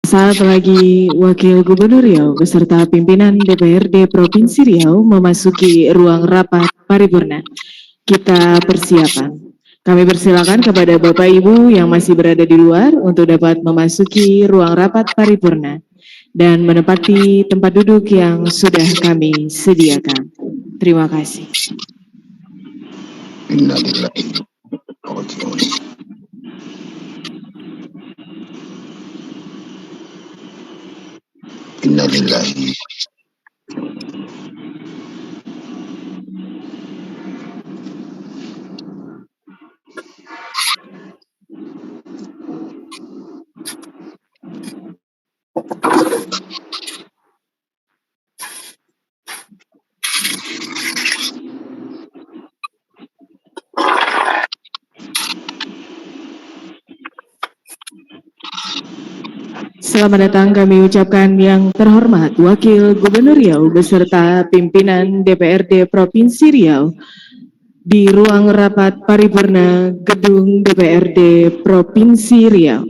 Saat lagi Wakil Gubernur Riau beserta pimpinan DPRD Provinsi Riau memasuki ruang rapat paripurna. Kita persiapan. Kami persilakan kepada Bapak Ibu yang masih berada di luar untuk dapat memasuki ruang rapat paripurna dan menempati tempat duduk yang sudah kami sediakan. Terima kasih. Innalillahi. Selamat datang kami ucapkan yang terhormat Wakil Gubernur Riau beserta pimpinan DPRD Provinsi Riau di ruang rapat paripurna Gedung DPRD Provinsi Riau.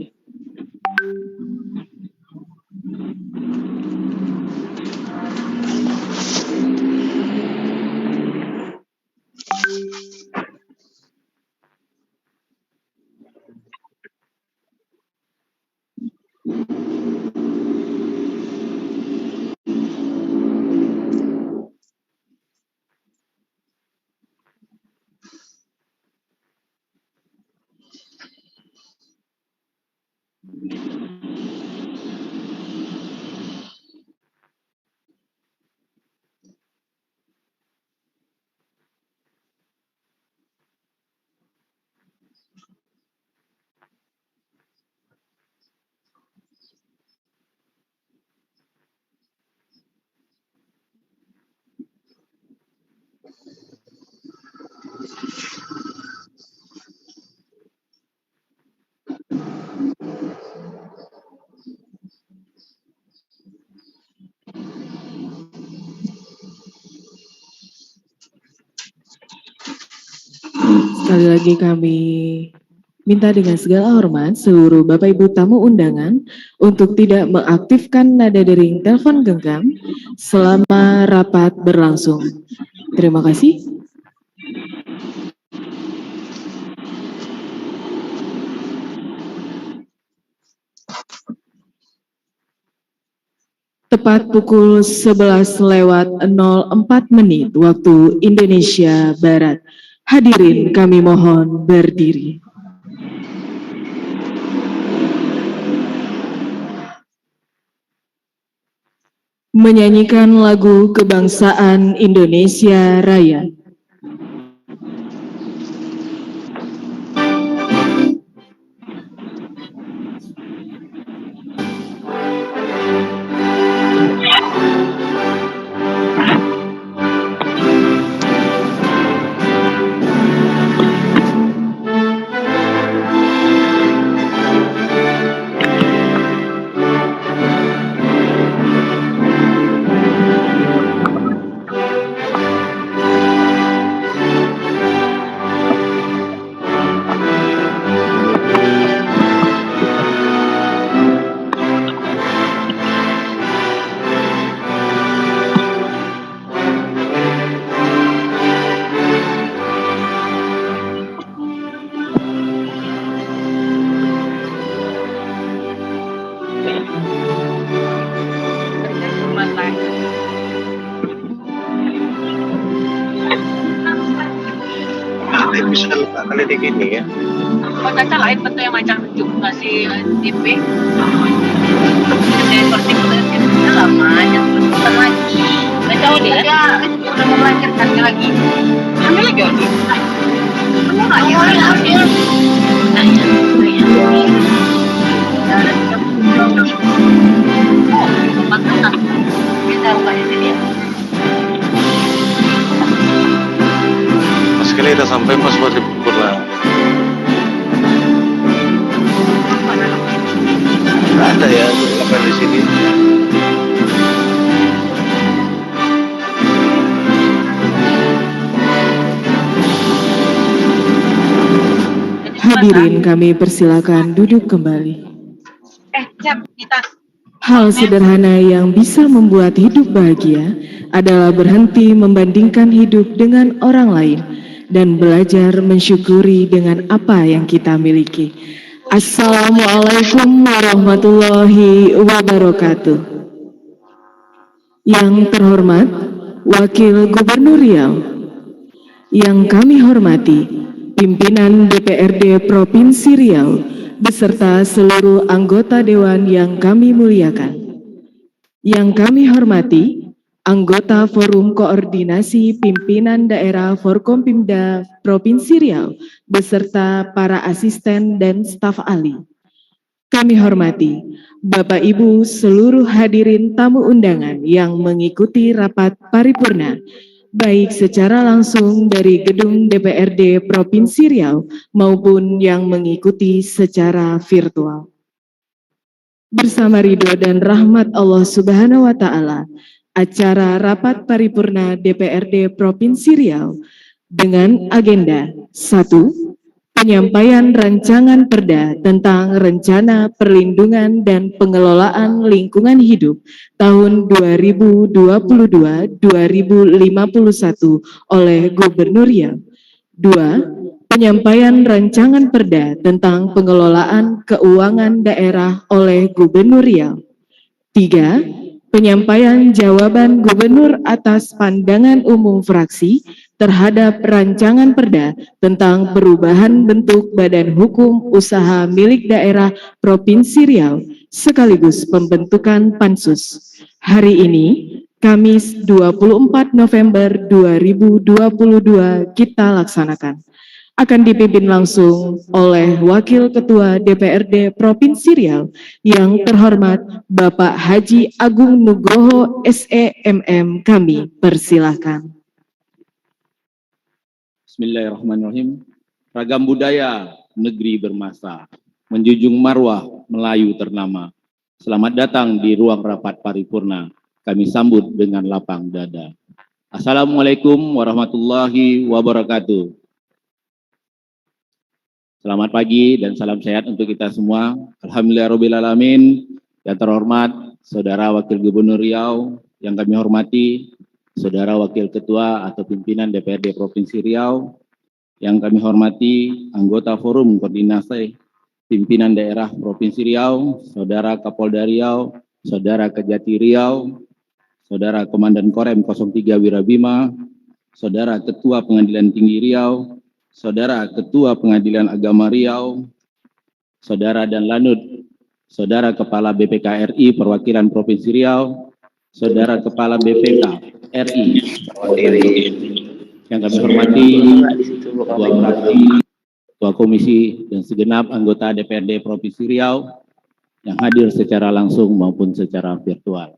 Sekali lagi kami minta dengan segala hormat seluruh Bapak Ibu tamu undangan untuk tidak mengaktifkan nada dering telepon genggam selama rapat berlangsung. Terima kasih. Tepat pukul 11:04 waktu Indonesia Barat. Hadirin kami mohon berdiri. Menyanyikan lagu kebangsaan Indonesia Raya. Bisa lupa kali di gini ya. Oh, caca lain betul yang macam juga si TV. Jadi seperti kita lamanya sebentar lagi. Nggak tahu dia udah mau melahirkan lagi. Hamil lagi lagi. Kamu lagi hamil? Saya. Oh, makanan. Kita rupanya dia. Sekali udah sampai pas paripurna. Nggak ada ya, apa di sini? Hadirin kami persilakan duduk kembali. Jam, kita Hal sederhana yang bisa membuat hidup bahagia adalah berhenti membandingkan hidup dengan orang lain dan belajar mensyukuri dengan apa yang kita miliki. Assalamualaikum warahmatullahi wabarakatuh. Yang terhormat Wakil Gubernur Riau, yang kami hormati pimpinan DPRD Provinsi Riau beserta seluruh anggota Dewan yang kami muliakan. Yang kami hormati anggota Forum Koordinasi Pimpinan Daerah Forkompimda Provinsi Riau beserta para asisten dan staf ahli. Kami hormati Bapak Ibu seluruh hadirin tamu undangan yang mengikuti rapat paripurna, baik secara langsung dari gedung DPRD Provinsi Riau maupun yang mengikuti secara virtual. Bersama ridho dan rahmat Allah Subhanahu wa Ta'ala, acara rapat paripurna DPRD Provinsi Riau dengan agenda 1. Penyampaian rancangan perda tentang rencana perlindungan dan pengelolaan lingkungan hidup tahun 2022-2051 oleh Gubernur Riau. 2. Penyampaian rancangan perda tentang pengelolaan keuangan daerah oleh Gubernur Riau. 3. Penyampaian jawaban Gubernur atas pandangan umum fraksi terhadap rancangan perda tentang perubahan bentuk badan hukum usaha milik daerah Provinsi Riau sekaligus pembentukan pansus. Hari ini, Kamis 24 November 2022 kita laksanakan. Akan dipimpin langsung oleh Wakil Ketua DPRD Provinsi Riau yang terhormat Bapak Haji Agung Nugroho SEMM. Kami persilahkan. Bismillahirrahmanirrahim. Ragam budaya negeri bermasa, menjunjung marwah Melayu ternama. Selamat datang di ruang rapat paripurna. Kami sambut dengan lapang dada. Assalamualaikum warahmatullahi wabarakatuh. Selamat pagi dan salam sehat untuk kita semua. Alhamdulillahirrahmanirrahim. Yang terhormat Saudara Wakil Gubernur Riau yang kami hormati, Saudara Wakil Ketua atau Pimpinan DPRD Provinsi Riau yang kami hormati, anggota Forum Koordinasi Pimpinan Daerah Provinsi Riau, Saudara Kapolda Riau, Saudara Kejati Riau, Saudara Komandan Korem 03 Wirabima, Saudara Ketua Pengadilan Tinggi Riau, Saudara Ketua Pengadilan Agama Riau, Saudara dan Lanut, Saudara Kepala BPK RI Perwakilan Provinsi Riau, Saudara Kepala BPK RI yang kami hormati, Ketua Fraksi, Ketua Komisi, dan segenap anggota DPRD Provinsi Riau yang hadir secara langsung maupun secara virtual.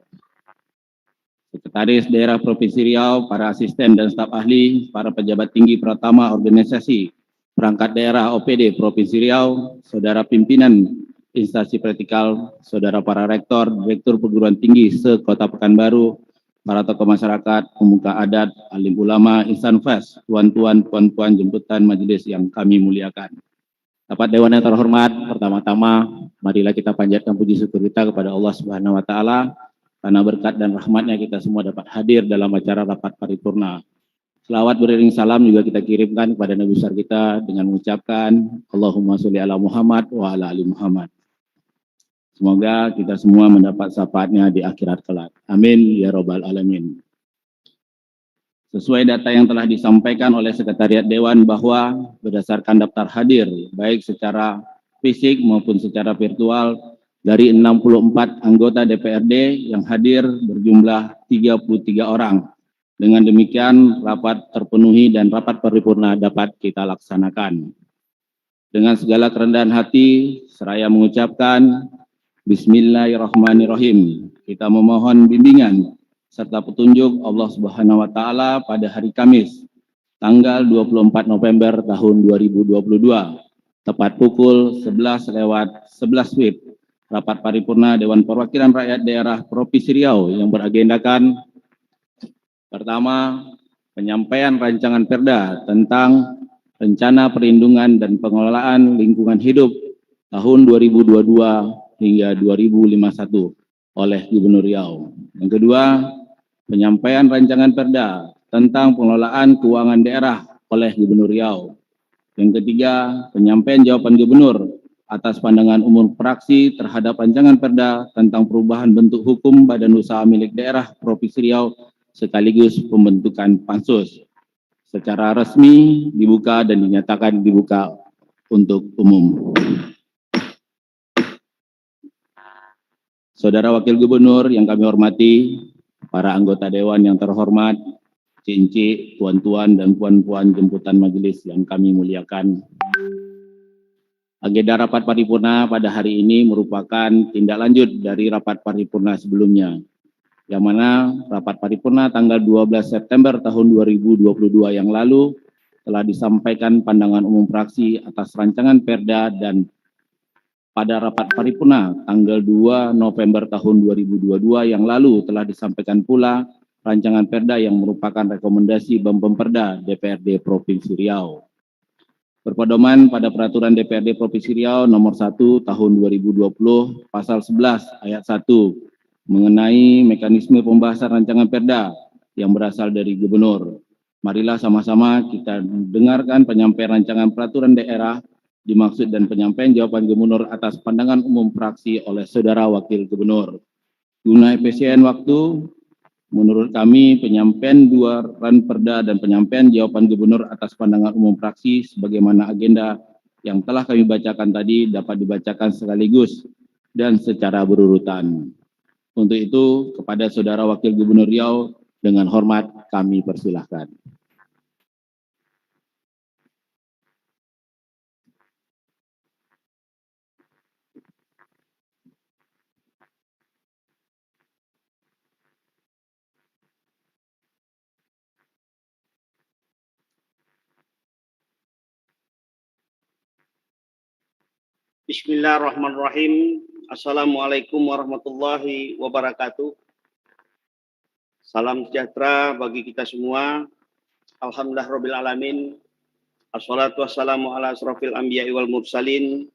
Sekretaris Daerah Provinsi Riau, para asisten dan staf ahli, para pejabat tinggi Pratama Organisasi Perangkat Daerah OPD Provinsi Riau, saudara pimpinan instansi vertikal, saudara para rektor, direktur perguruan tinggi se-Kota Pekanbaru, para tokoh masyarakat, pemuka adat, alim ulama, insan fes, tuan-tuan, puan-puan, jemputan majelis yang kami muliakan. Rapat Dewan yang terhormat, pertama-tama, marilah kita panjatkan puji syukur kita kepada Allah Subhanahu wa Ta'ala, karena berkat dan rahmatnya kita semua dapat hadir dalam acara rapat paripurna. Selawat beriring salam juga kita kirimkan kepada Nabi besar kita dengan mengucapkan Allahumma sholli ala Muhammad wa ala ali Muhammad. Semoga kita semua mendapat syafaatnya di akhirat kelak. Amin ya robbal alamin. Sesuai data yang telah disampaikan oleh Sekretariat Dewan bahwa berdasarkan daftar hadir baik secara fisik maupun secara virtual, dari 64 anggota DPRD yang hadir berjumlah 33 orang. Dengan demikian, rapat terpenuhi dan rapat paripurna dapat kita laksanakan. Dengan segala kerendahan hati, seraya mengucapkan Bismillahirrahmanirrahim. Kita memohon bimbingan serta petunjuk Allah Subhanahu wa Ta'ala pada hari Kamis, tanggal 24 November tahun 2022, tepat pukul 11:11 WIB. Rapat paripurna Dewan Perwakilan Rakyat Daerah Provinsi Riau yang beragendakan pertama, penyampaian rancangan perda tentang rencana perlindungan dan pengelolaan lingkungan hidup tahun 2022 hingga 2051. oleh Gubernur Riau. Yang kedua, penyampaian rancangan perda tentang pengelolaan keuangan daerah oleh Gubernur Riau. Yang ketiga, penyampaian jawaban Gubernur atas pandangan umum fraksi terhadap rancangan perda tentang perubahan bentuk hukum Badan Usaha Milik Daerah Provinsi Riau sekaligus pembentukan Pansus. Secara resmi dibuka dan dinyatakan dibuka untuk umum. Saudara Wakil Gubernur yang kami hormati, para anggota Dewan yang terhormat, Cinci, tuan-tuan dan puan-puan jemputan majelis yang kami muliakan. Agenda rapat paripurna pada hari ini merupakan tindak lanjut dari rapat paripurna sebelumnya, yang mana rapat paripurna tanggal 12 September tahun 2022 yang lalu telah disampaikan pandangan umum fraksi atas rancangan perda, dan pada rapat paripurna tanggal 2 November tahun 2022 yang lalu telah disampaikan pula rancangan perda yang merupakan rekomendasi Bempemperda DPRD Provinsi Riau. Berpedoman pada Peraturan DPRD Provinsi Riau Nomor 1 Tahun 2020 Pasal 11 Ayat 1 mengenai mekanisme pembahasan rancangan perda yang berasal dari Gubernur. Marilah sama-sama kita dengarkan penyampaian rancangan peraturan daerah dimaksud dan penyampaian jawaban Gubernur atas pandangan umum fraksi oleh Saudara Wakil Gubernur. Guna efisien waktu, menurut kami, penyampaian dua ran perda dan penyampaian jawaban Gubernur atas pandangan umum fraksi sebagaimana agenda yang telah kami bacakan tadi dapat dibacakan sekaligus dan secara berurutan. Untuk itu, kepada Saudara Wakil Gubernur Riau, dengan hormat kami persilahkan. Bismillahirrahmanirrahim. Assalamualaikum warahmatullahi wabarakatuh. Salam sejahtera bagi kita semua. Alhamdulillahirabbil alamin. Assalatu wassalamu ala asrofil anbiya'i wal mursalin.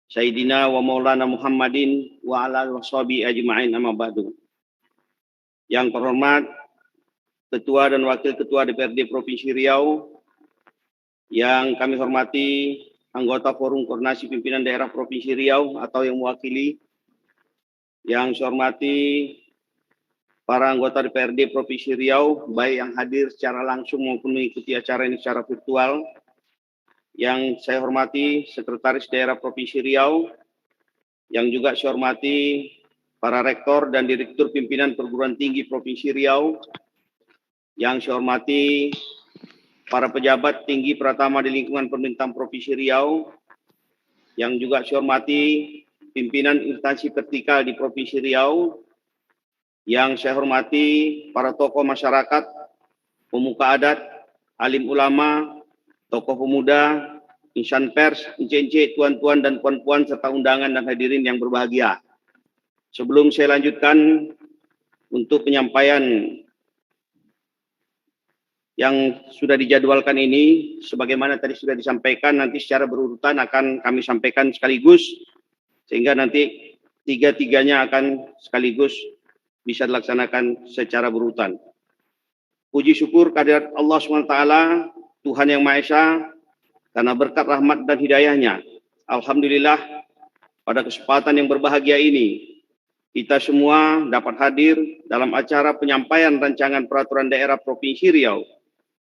Sayyidina wa maulana Muhammadin wa ala washabi ajma'in amma ba'du. Yang terhormat Ketua dan Wakil Ketua DPRD Provinsi Riau, yang kami hormati anggota Forum Koordinasi Pimpinan Daerah Provinsi Riau atau yang mewakili, yang saya hormati para anggota DPRD Provinsi Riau, baik yang hadir secara langsung maupun mengikuti acara ini secara virtual, yang saya hormati Sekretaris Daerah Provinsi Riau, yang juga saya hormati para rektor dan direktur pimpinan perguruan tinggi Provinsi Riau, yang saya hormati para pejabat tinggi pratama di lingkungan pemerintahan Provinsi Riau, yang juga saya hormati pimpinan instansi vertikal di Provinsi Riau, yang saya hormati para tokoh masyarakat, pemuka adat, alim ulama, tokoh pemuda, insan pers, incense, tuan-tuan dan puan-puan, serta undangan dan hadirin yang berbahagia. Sebelum saya lanjutkan untuk penyampaian yang sudah dijadwalkan ini, sebagaimana tadi sudah disampaikan, nanti secara berurutan akan kami sampaikan sekaligus, sehingga nanti tiga-tiganya akan sekaligus bisa dilaksanakan secara berurutan. Puji syukur kehadirat Allah SWT, Tuhan Yang Maha Esa, karena berkat rahmat dan hidayahnya, alhamdulillah pada kesempatan yang berbahagia ini, kita semua dapat hadir dalam acara penyampaian rancangan peraturan daerah Provinsi Riau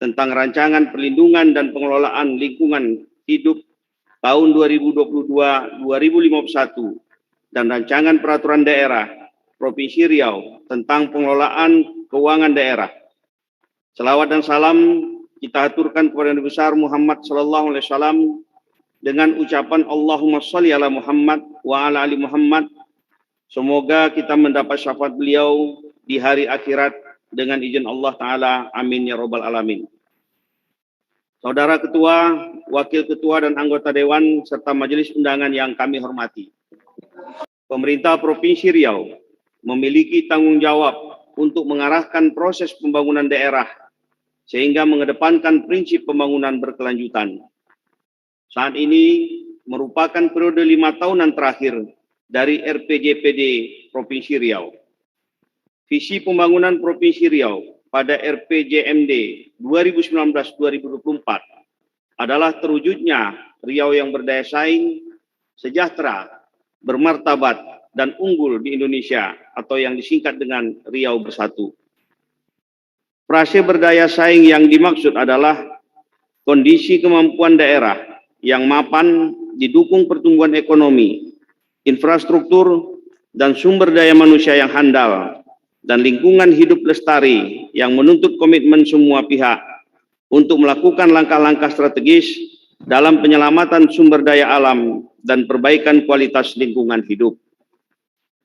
tentang rancangan perlindungan dan pengelolaan lingkungan hidup tahun 2022-2051 dan rancangan peraturan daerah Provinsi Riau tentang pengelolaan keuangan daerah. Selawat dan salam kita aturkan kepada Nabi besar Muhammad sallallahu alaihi wasallam dengan ucapan Allahumma sholli ala Muhammad wa ala ali Muhammad. Semoga kita mendapat syafaat beliau di hari akhirat dengan izin Allah Ta'ala. Amin ya rabbal alamin. Saudara Ketua, Wakil Ketua dan anggota Dewan serta majelis undangan yang kami hormati. Pemerintah Provinsi Riau memiliki tanggung jawab untuk mengarahkan proses pembangunan daerah sehingga mengedepankan prinsip pembangunan berkelanjutan. Saat ini merupakan periode 5 tahunan terakhir dari RPJPD Provinsi Riau. Visi pembangunan Provinsi Riau pada RPJMD 2019-2024 adalah terwujudnya Riau yang berdaya saing, sejahtera, bermartabat, dan unggul di Indonesia atau yang disingkat dengan Riau Bersatu. Frase berdaya saing yang dimaksud adalah kondisi kemampuan daerah yang mapan didukung pertumbuhan ekonomi, infrastruktur, dan sumber daya manusia yang handal, dan lingkungan hidup lestari yang menuntut komitmen semua pihak untuk melakukan langkah-langkah strategis dalam penyelamatan sumber daya alam dan perbaikan kualitas lingkungan hidup.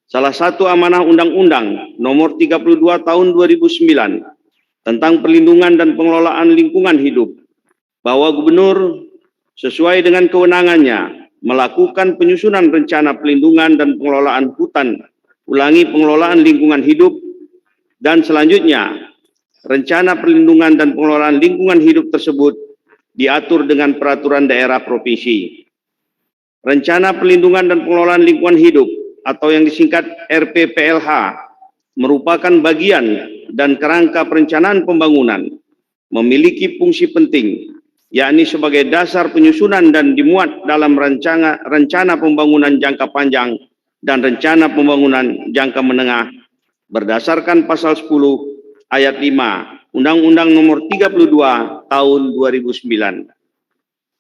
Salah satu amanah Undang-Undang Nomor 32 Tahun 2009 tentang perlindungan dan pengelolaan lingkungan hidup, bahwa Gubernur sesuai dengan kewenangannya melakukan penyusunan rencana pelindungan dan pengelolaan hutan, ulangi pengelolaan lingkungan hidup, dan selanjutnya rencana perlindungan dan pengelolaan lingkungan hidup tersebut diatur dengan peraturan daerah provinsi. Rencana perlindungan dan pengelolaan lingkungan hidup atau yang disingkat RPPLH merupakan bagian dan kerangka perencanaan pembangunan, memiliki fungsi penting, yakni sebagai dasar penyusunan dan dimuat dalam rencana pembangunan jangka panjang dan rencana pembangunan jangka menengah berdasarkan pasal 10 ayat 5 Undang-Undang Nomor 32 Tahun 2009.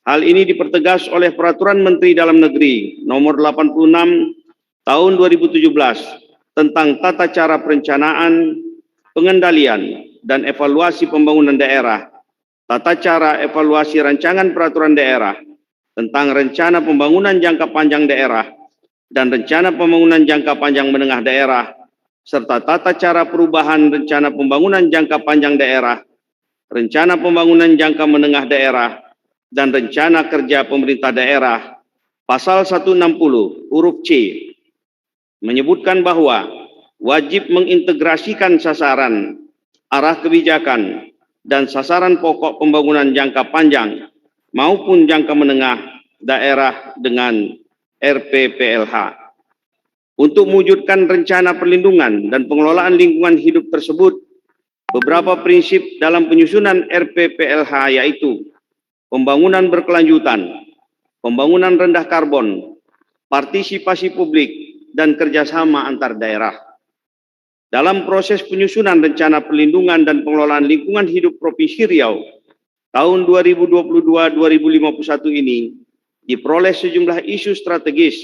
Hal ini dipertegas oleh Peraturan Menteri Dalam Negeri Nomor 86 Tahun 2017 tentang tata cara perencanaan, pengendalian, dan evaluasi pembangunan daerah, tata cara evaluasi rancangan peraturan daerah tentang rencana pembangunan jangka panjang daerah dan rencana pembangunan jangka panjang menengah daerah, serta tata cara perubahan rencana pembangunan jangka panjang daerah, rencana pembangunan jangka menengah daerah, dan rencana kerja pemerintah daerah. Pasal 160 huruf C menyebutkan bahwa wajib mengintegrasikan sasaran, arah kebijakan, dan sasaran pokok pembangunan jangka panjang maupun jangka menengah daerah dengan RPPLH. Untuk mewujudkan rencana perlindungan dan pengelolaan lingkungan hidup tersebut, beberapa prinsip dalam penyusunan RPPLH yaitu pembangunan berkelanjutan, pembangunan rendah karbon, partisipasi publik, dan kerjasama antar daerah. Dalam proses penyusunan rencana perlindungan dan pengelolaan lingkungan hidup Provinsi Riau tahun 2022-2051 ini diperoleh sejumlah isu strategis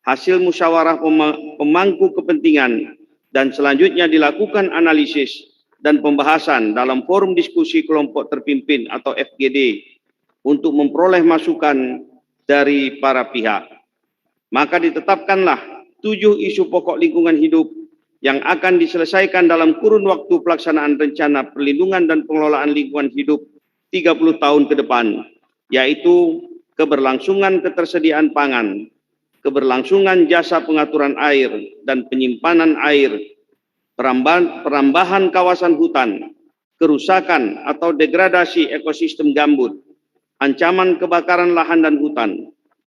hasil musyawarah pemangku kepentingan, dan selanjutnya dilakukan analisis dan pembahasan dalam forum diskusi kelompok terpimpin atau FGD untuk memperoleh masukan dari para pihak. Maka ditetapkanlah 7 isu pokok lingkungan hidup yang akan diselesaikan dalam kurun waktu pelaksanaan rencana perlindungan dan pengelolaan lingkungan hidup 30 tahun ke depan, yaitu keberlangsungan ketersediaan pangan, keberlangsungan jasa pengaturan air dan penyimpanan air, perambahan kawasan hutan, kerusakan atau degradasi ekosistem gambut, ancaman kebakaran lahan dan hutan,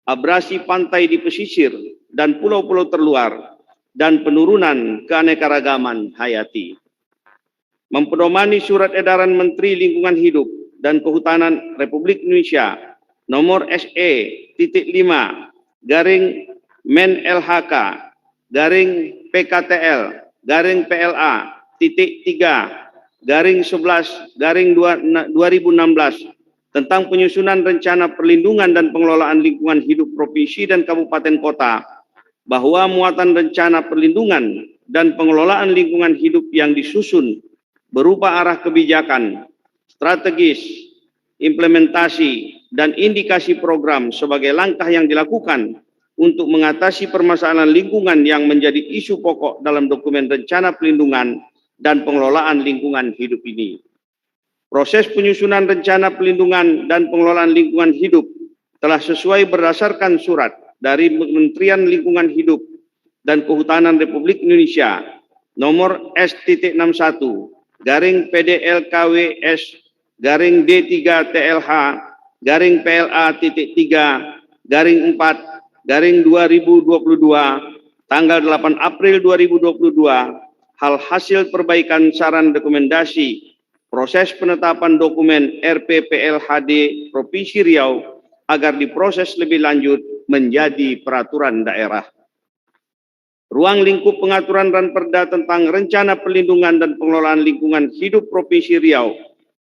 abrasi pantai di pesisir dan pulau-pulau terluar, dan penurunan keanekaragaman hayati. Mempedomani Surat Edaran Menteri Lingkungan Hidup dan Kehutanan Republik Indonesia Nomor SE-lima/PKTL/PL-A/PLA-3/11/2016 tentang penyusunan rencana perlindungan dan pengelolaan lingkungan hidup provinsi dan kabupaten kota, bahwa muatan rencana perlindungan dan pengelolaan lingkungan hidup yang disusun berupa arah kebijakan, strategis, implementasi, dan indikasi program sebagai langkah yang dilakukan untuk mengatasi permasalahan lingkungan yang menjadi isu pokok dalam dokumen rencana perlindungan dan pengelolaan lingkungan hidup ini. Proses penyusunan rencana perlindungan dan pengelolaan lingkungan hidup telah sesuai berdasarkan surat dari Kementerian Lingkungan Hidup dan Kehutanan Republik Indonesia nomor S.9/S/D3TLH/D3TLH/PLA-3/4/2022 tanggal 8 April 2022 hal hasil perbaikan saran rekomendasi proses penetapan dokumen RPPLHD Provinsi Riau agar diproses lebih lanjut menjadi peraturan daerah. Ruang lingkup pengaturan Ranperda tentang Rencana Perlindungan dan Pengelolaan Lingkungan Hidup Provinsi Riau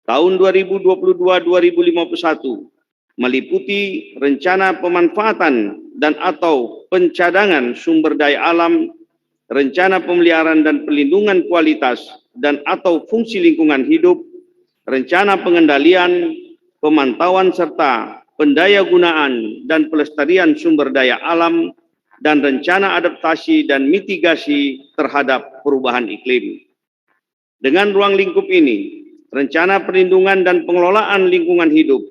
tahun 2022-2051 meliputi rencana pemanfaatan dan atau pencadangan sumber daya alam, rencana pemeliharaan dan perlindungan kualitas dan atau fungsi lingkungan hidup, rencana pengendalian, pemantauan serta pendayagunaan dan pelestarian sumber daya alam, dan rencana adaptasi dan mitigasi terhadap perubahan iklim. Dengan ruang lingkup ini, rencana perlindungan dan pengelolaan lingkungan hidup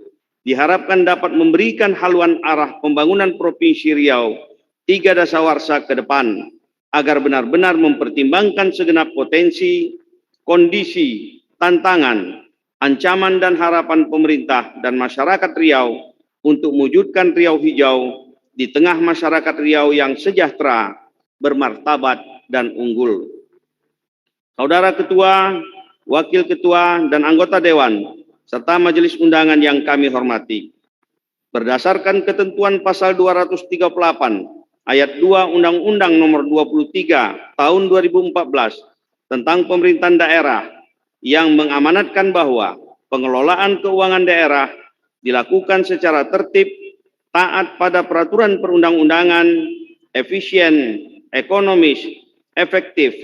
diharapkan dapat memberikan haluan arah pembangunan Provinsi Riau 3 dasawarsa ke depan, agar benar-benar mempertimbangkan segenap potensi, kondisi, tantangan, ancaman dan harapan pemerintah dan masyarakat Riau untuk mewujudkan Riau hijau di tengah masyarakat Riau yang sejahtera, bermartabat, dan unggul. Saudara Ketua, Wakil Ketua, dan anggota Dewan, serta Majelis Undangan yang kami hormati, berdasarkan ketentuan pasal 238 ayat 2 Undang-Undang Nomor 23 Tahun 2014 tentang Pemerintahan Daerah yang mengamanatkan bahwa pengelolaan keuangan daerah dilakukan secara tertib, taat pada peraturan perundang-undangan, efisien, ekonomis, efektif,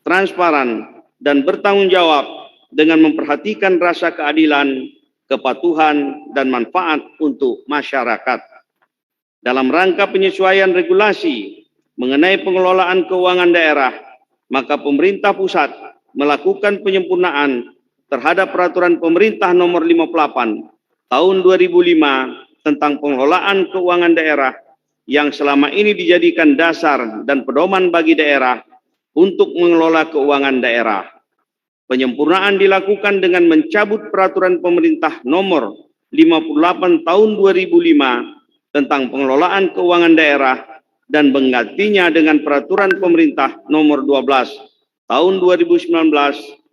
transparan, dan bertanggung jawab dengan memperhatikan rasa keadilan, kepatuhan, dan manfaat untuk masyarakat. Dalam rangka penyesuaian regulasi mengenai pengelolaan keuangan daerah, maka pemerintah pusat melakukan penyempurnaan terhadap peraturan pemerintah nomor 58 tahun 2005 tentang pengelolaan keuangan daerah yang selama ini dijadikan dasar dan pedoman bagi daerah untuk mengelola keuangan daerah. Penyempurnaan dilakukan dengan mencabut peraturan pemerintah nomor 58 tahun 2005 tentang pengelolaan keuangan daerah dan menggantinya dengan peraturan pemerintah nomor 12 tahun 2019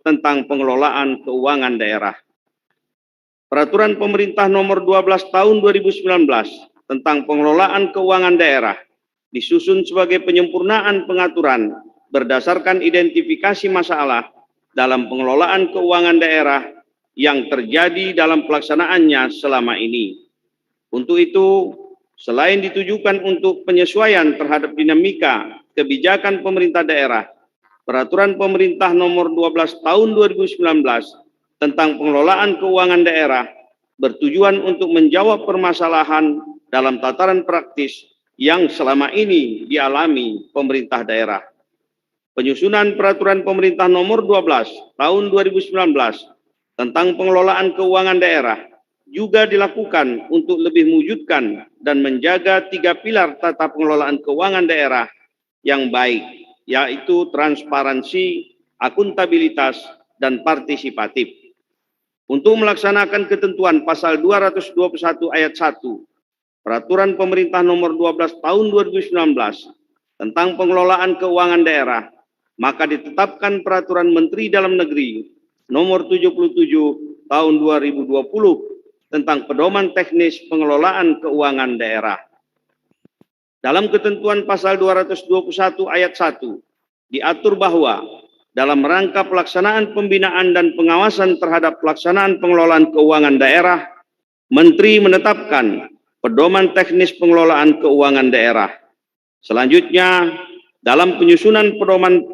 tentang pengelolaan keuangan daerah. Peraturan pemerintah nomor 12 tahun 2019 tentang pengelolaan keuangan daerah disusun sebagai penyempurnaan pengaturan berdasarkan identifikasi masalah dalam pengelolaan keuangan daerah yang terjadi dalam pelaksanaannya selama ini. Untuk itu, selain ditujukan untuk penyesuaian terhadap dinamika kebijakan pemerintah daerah, Peraturan Pemerintah Nomor 12 Tahun 2019 tentang pengelolaan keuangan daerah bertujuan untuk menjawab permasalahan dalam tataran praktis yang selama ini dialami pemerintah daerah. Penyusunan Peraturan Pemerintah Nomor 12 Tahun 2019 tentang pengelolaan keuangan daerah juga dilakukan untuk lebih mewujudkan dan menjaga 3 pilar tata pengelolaan keuangan daerah yang baik, yaitu transparansi, akuntabilitas, dan partisipatif. Untuk melaksanakan ketentuan pasal 221 ayat 1 Peraturan Pemerintah Nomor 12 Tahun 2019 tentang pengelolaan keuangan daerah, maka ditetapkan Peraturan Menteri Dalam Negeri Nomor 77 Tahun 2020 tentang pedoman teknis pengelolaan keuangan daerah. Dalam ketentuan pasal 221 ayat 1 diatur bahwa dalam rangka pelaksanaan pembinaan dan pengawasan terhadap pelaksanaan pengelolaan keuangan daerah, Menteri menetapkan pedoman teknis pengelolaan keuangan daerah. Selanjutnya, dalam penyusunan pedoman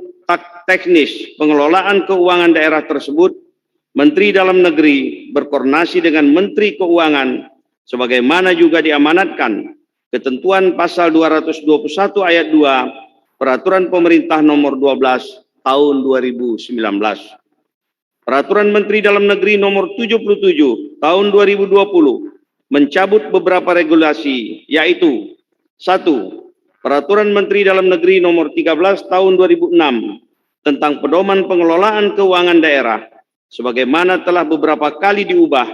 teknis pengelolaan keuangan daerah tersebut, Menteri Dalam Negeri berkoordinasi dengan Menteri Keuangan sebagaimana juga diamanatkan ketentuan pasal 221 ayat 2 Peraturan Pemerintah Nomor 12 Tahun 2019. Peraturan Menteri Dalam Negeri Nomor 77 Tahun 2020 mencabut beberapa regulasi, yaitu 1. Peraturan Menteri Dalam Negeri Nomor 13 Tahun 2006 tentang pedoman pengelolaan keuangan daerah, sebagaimana telah beberapa kali diubah,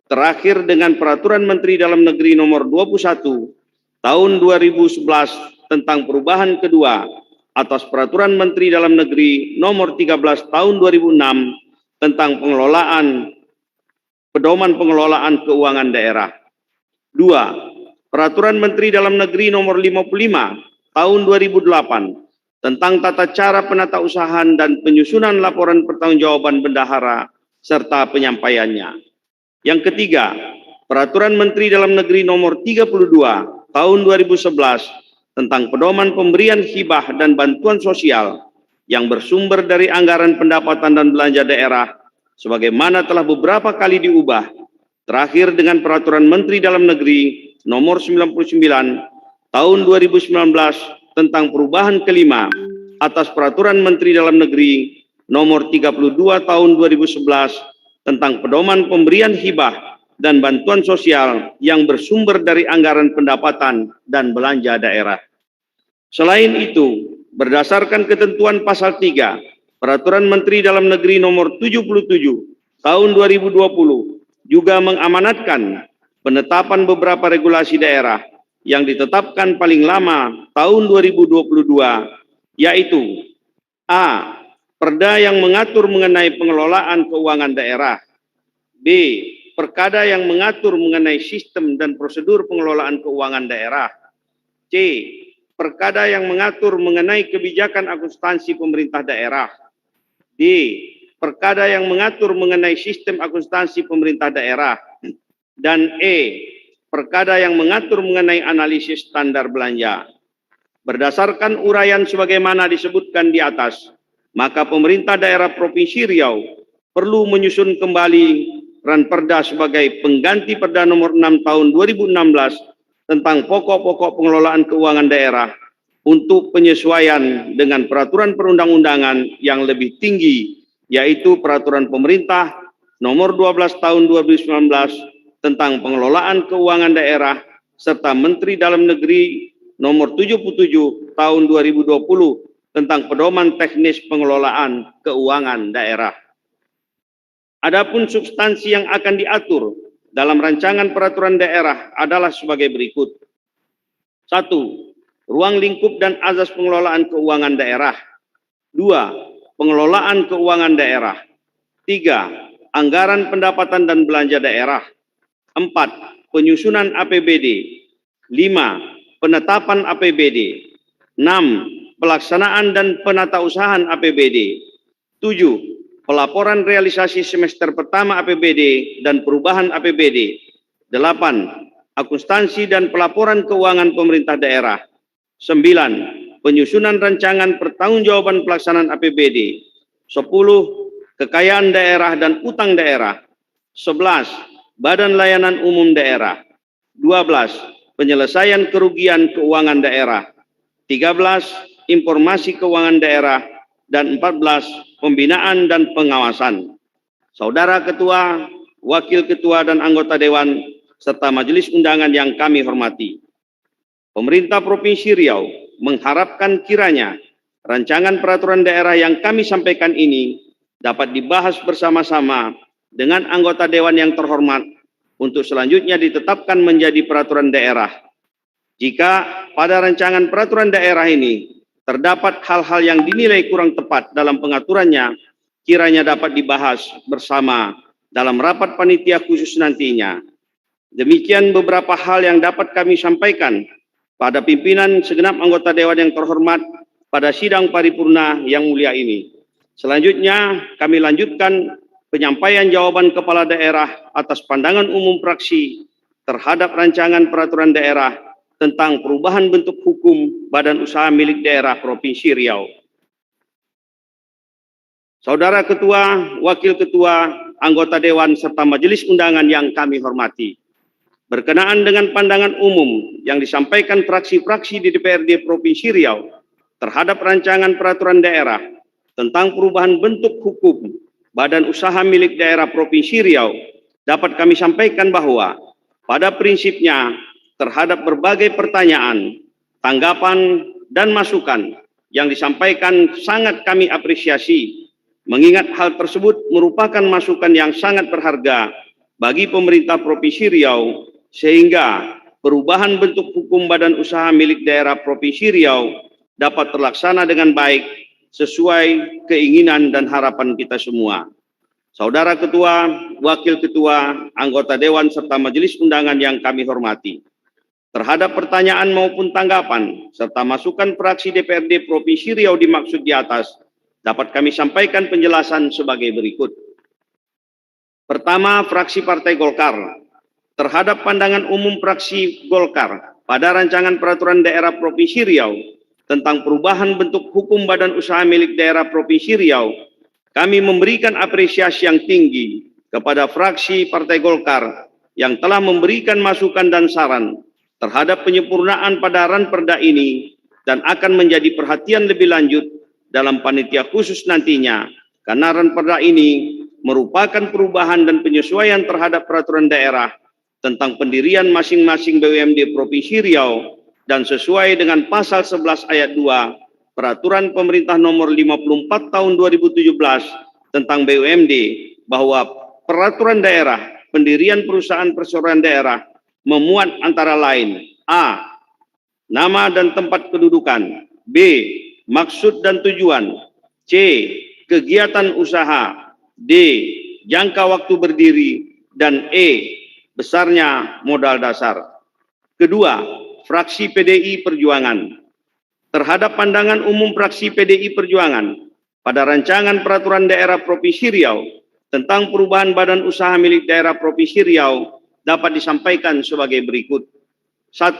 terakhir dengan Peraturan Menteri Dalam Negeri Nomor 21 Tahun 2011 tentang perubahan kedua atas Peraturan Menteri Dalam Negeri Nomor 13 Tahun 2006 tentang pedoman pengelolaan keuangan daerah. 2. Peraturan Menteri Dalam Negeri Nomor 55 Tahun 2008 tentang tata cara penatausahaan dan penyusunan laporan pertanggungjawaban bendahara serta penyampaiannya. Yang ketiga, Peraturan Menteri Dalam Negeri Nomor 32 Tahun 2011 tentang pedoman pemberian hibah dan bantuan sosial yang bersumber dari anggaran pendapatan dan belanja daerah sebagaimana telah beberapa kali diubah, terakhir dengan Peraturan Menteri Dalam Negeri Nomor 99 Tahun 2019 tentang perubahan kelima atas Peraturan Menteri Dalam Negeri Nomor 32 Tahun 2011 tentang pedoman pemberian hibah dan bantuan sosial yang bersumber dari anggaran pendapatan dan belanja daerah. Selain itu, berdasarkan ketentuan pasal 3 Peraturan Menteri Dalam Negeri Nomor 77 Tahun 2020 juga mengamanatkan penetapan beberapa regulasi daerah yang ditetapkan paling lama tahun 2022, yaitu A. Perda yang mengatur mengenai pengelolaan keuangan daerah. B. Perkada yang mengatur mengenai sistem dan prosedur pengelolaan keuangan daerah. C. Perkada yang mengatur mengenai kebijakan akuntansi pemerintah daerah. D. Perkada yang mengatur mengenai sistem akuntansi pemerintah daerah. Dan E. Perkada yang mengatur mengenai analisis standar belanja. Berdasarkan uraian sebagaimana disebutkan di atas, maka pemerintah daerah Provinsi Riau perlu menyusun kembali Ranperda sebagai pengganti Perda Nomor 6 Tahun 2016 tentang pokok-pokok pengelolaan keuangan daerah untuk penyesuaian dengan peraturan perundang-undangan yang lebih tinggi, yaitu Peraturan Pemerintah Nomor 12 Tahun 2019 tentang pengelolaan keuangan daerah serta Menteri Dalam Negeri Nomor 77 Tahun 2020 tentang pedoman teknis pengelolaan keuangan daerah. Adapun substansi yang akan diatur dalam rancangan peraturan daerah adalah sebagai berikut. 1. Ruang lingkup dan azas pengelolaan keuangan daerah. 2. Pengelolaan keuangan daerah. 3. Anggaran pendapatan dan belanja daerah. 4. Penyusunan APBD. 5. Penetapan APBD. 6. Pelaksanaan dan penatausahaan APBD. 7. Pelaporan realisasi semester pertama APBD dan perubahan APBD. 8. Akuntansi dan pelaporan keuangan pemerintah daerah. 9. Penyusunan rancangan pertanggungjawaban pelaksanaan APBD. 10. Kekayaan daerah dan utang daerah. 11. Badan Layanan Umum Daerah. 12. Penyelesaian kerugian keuangan daerah. 13. Informasi keuangan daerah. Dan 14. Pembinaan dan pengawasan. Saudara Ketua, Wakil Ketua dan anggota Dewan, serta Majelis Undangan yang kami hormati. Pemerintah Provinsi Riau mengharapkan kiranya rancangan peraturan daerah yang kami sampaikan ini dapat dibahas bersama-sama dengan anggota Dewan yang terhormat untuk selanjutnya ditetapkan menjadi peraturan daerah. Jika pada rancangan peraturan daerah ini terdapat hal-hal yang dinilai kurang tepat dalam pengaturannya, kiranya dapat dibahas bersama dalam rapat panitia khusus nantinya. Demikian beberapa hal yang dapat kami sampaikan pada pimpinan segenap anggota Dewan yang terhormat pada sidang paripurna yang mulia ini. Selanjutnya, kami lanjutkan penyampaian jawaban Kepala Daerah atas pandangan umum fraksi terhadap rancangan peraturan daerah tentang perubahan bentuk hukum Badan Usaha Milik Daerah Provinsi Riau. Saudara Ketua, Wakil Ketua, anggota Dewan, serta Majelis Undangan yang kami hormati. Berkenaan dengan pandangan umum yang disampaikan fraksi-fraksi di DPRD Provinsi Riau terhadap rancangan peraturan daerah tentang perubahan bentuk hukum Badan Usaha Milik Daerah Provinsi Riau, dapat kami sampaikan bahwa pada prinsipnya terhadap berbagai pertanyaan, tanggapan, dan masukan yang disampaikan sangat kami apresiasi, mengingat hal tersebut merupakan masukan yang sangat berharga bagi pemerintah Provinsi Riau, sehingga perubahan bentuk hukum Badan Usaha Milik Daerah Provinsi Riau dapat terlaksana dengan baik sesuai keinginan dan harapan kita semua. Saudara Ketua, Wakil Ketua, anggota Dewan serta Majelis Undangan yang kami hormati. Terhadap pertanyaan maupun tanggapan serta masukan fraksi DPRD Provinsi Riau dimaksud di atas, dapat kami sampaikan penjelasan sebagai berikut. Pertama, fraksi Partai Golkar. Terhadap pandangan umum fraksi Golkar pada rancangan peraturan daerah Provinsi Riau tentang perubahan bentuk hukum badan usaha milik daerah Provinsi Riau, kami memberikan apresiasi yang tinggi kepada fraksi Partai Golkar yang telah memberikan masukan dan saran terhadap penyempurnaan pada ranperda ini dan akan menjadi perhatian lebih lanjut dalam panitia khusus nantinya, karena ranperda ini merupakan perubahan dan penyesuaian terhadap peraturan daerah tentang pendirian masing-masing BUMD Provinsi Riau dan sesuai dengan pasal 11 ayat 2 Peraturan Pemerintah Nomor 54 Tahun 2017 tentang BUMD, bahwa peraturan daerah pendirian perusahaan perseroan daerah memuat antara lain: A. Nama dan tempat kedudukan. B. Maksud dan tujuan. C. Kegiatan usaha. D. Jangka waktu berdiri. Dan E. Besarnya modal dasar. Kedua, fraksi PDI Perjuangan. Terhadap pandangan umum fraksi PDI Perjuangan pada rancangan peraturan daerah Provinsi Riau tentang perubahan badan usaha milik daerah Provinsi Riau dapat disampaikan sebagai berikut. 1.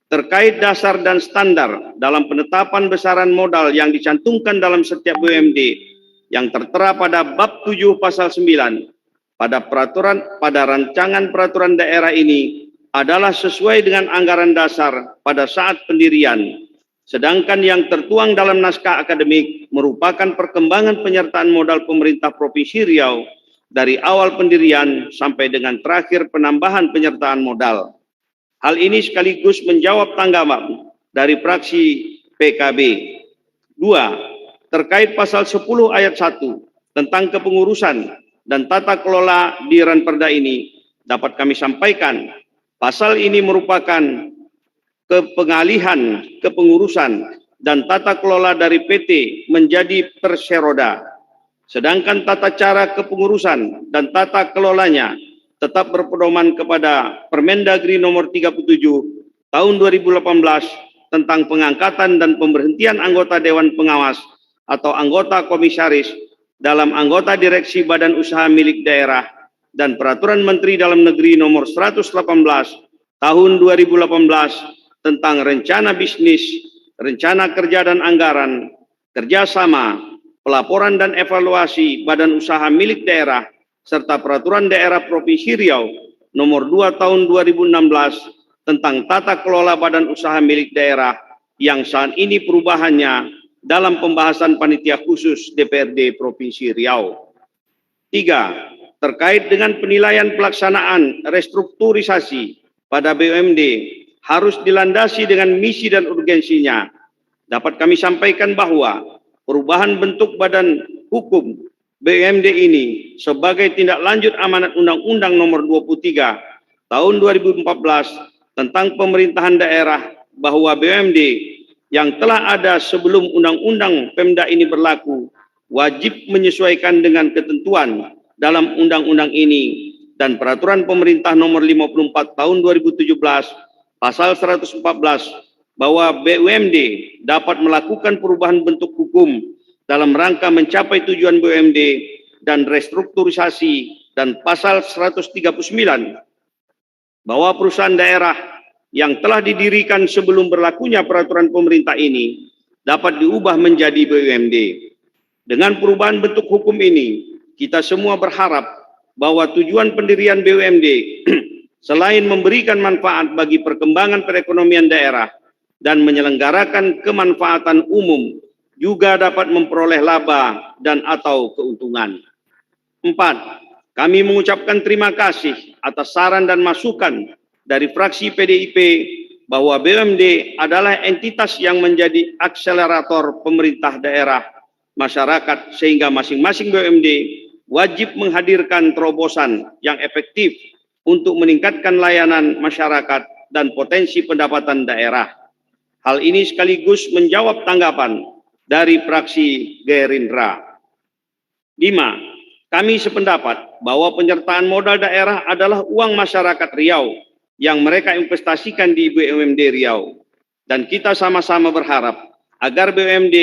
Terkait dasar dan standar dalam penetapan besaran modal yang dicantumkan dalam setiap BUMD yang tertera pada bab 7 pasal 9 pada rancangan peraturan daerah ini adalah sesuai dengan anggaran dasar pada saat pendirian, sedangkan yang tertuang dalam naskah akademik merupakan perkembangan penyertaan modal pemerintah Provinsi Riau dari awal pendirian sampai dengan terakhir penambahan penyertaan modal. Hal ini sekaligus menjawab tanggapan dari fraksi PKB. 2. Terkait pasal 10 ayat 1 tentang kepengurusan dan tata kelola di ranperda ini, dapat kami sampaikan, pasal ini merupakan pengalihan kepengurusan dan tata kelola dari PT menjadi Perseroda. Sedangkan tata cara kepengurusan dan tata kelolanya tetap berpedoman kepada Permendagri Nomor 37 Tahun 2018 tentang pengangkatan dan pemberhentian anggota Dewan Pengawas atau anggota komisaris dalam anggota direksi badan usaha milik daerah dan Peraturan Menteri Dalam Negeri Nomor 118 Tahun 2018 tentang rencana bisnis, rencana kerja dan anggaran, kerjasama, pelaporan dan evaluasi badan usaha milik daerah, serta Peraturan Daerah Provinsi Riau Nomor 2 Tahun 2016 tentang tata kelola badan usaha milik daerah yang saat ini perubahannya dalam pembahasan panitia khusus DPRD Provinsi Riau. 3. Terkait dengan penilaian pelaksanaan restrukturisasi pada BUMD harus dilandasi dengan misi dan urgensinya. Dapat kami sampaikan bahwa perubahan bentuk badan hukum BUMD ini sebagai tindak lanjut amanat Undang-Undang Nomor 23 Tahun 2014 tentang pemerintahan daerah, bahwa BUMD yang telah ada sebelum Undang-Undang Pemda ini berlaku wajib menyesuaikan dengan ketentuan dalam undang-undang ini dan Peraturan Pemerintah Nomor 54 Tahun 2017 Pasal 114, bahwa BUMD dapat melakukan perubahan bentuk hukum dalam rangka mencapai tujuan BUMD dan restrukturisasi, dan Pasal 139, bahwa perusahaan daerah yang telah didirikan sebelum berlakunya peraturan pemerintah ini dapat diubah menjadi BUMD. Dengan perubahan bentuk hukum ini, kita semua berharap bahwa tujuan pendirian BUMD selain memberikan manfaat bagi perkembangan perekonomian daerah dan menyelenggarakan kemanfaatan umum, juga dapat memperoleh laba dan atau keuntungan. 4. Kami mengucapkan terima kasih atas saran dan masukan dari fraksi PDIP bahwa BUMD adalah entitas yang menjadi akselerator pemerintah daerah masyarakat, sehingga masing-masing BUMD wajib menghadirkan terobosan yang efektif untuk meningkatkan layanan masyarakat dan potensi pendapatan daerah. Hal ini sekaligus menjawab tanggapan dari fraksi Gerindra. 5. Kami sependapat bahwa penyertaan modal daerah adalah uang masyarakat Riau yang mereka investasikan di BUMD Riau. Dan kita sama-sama berharap agar BUMD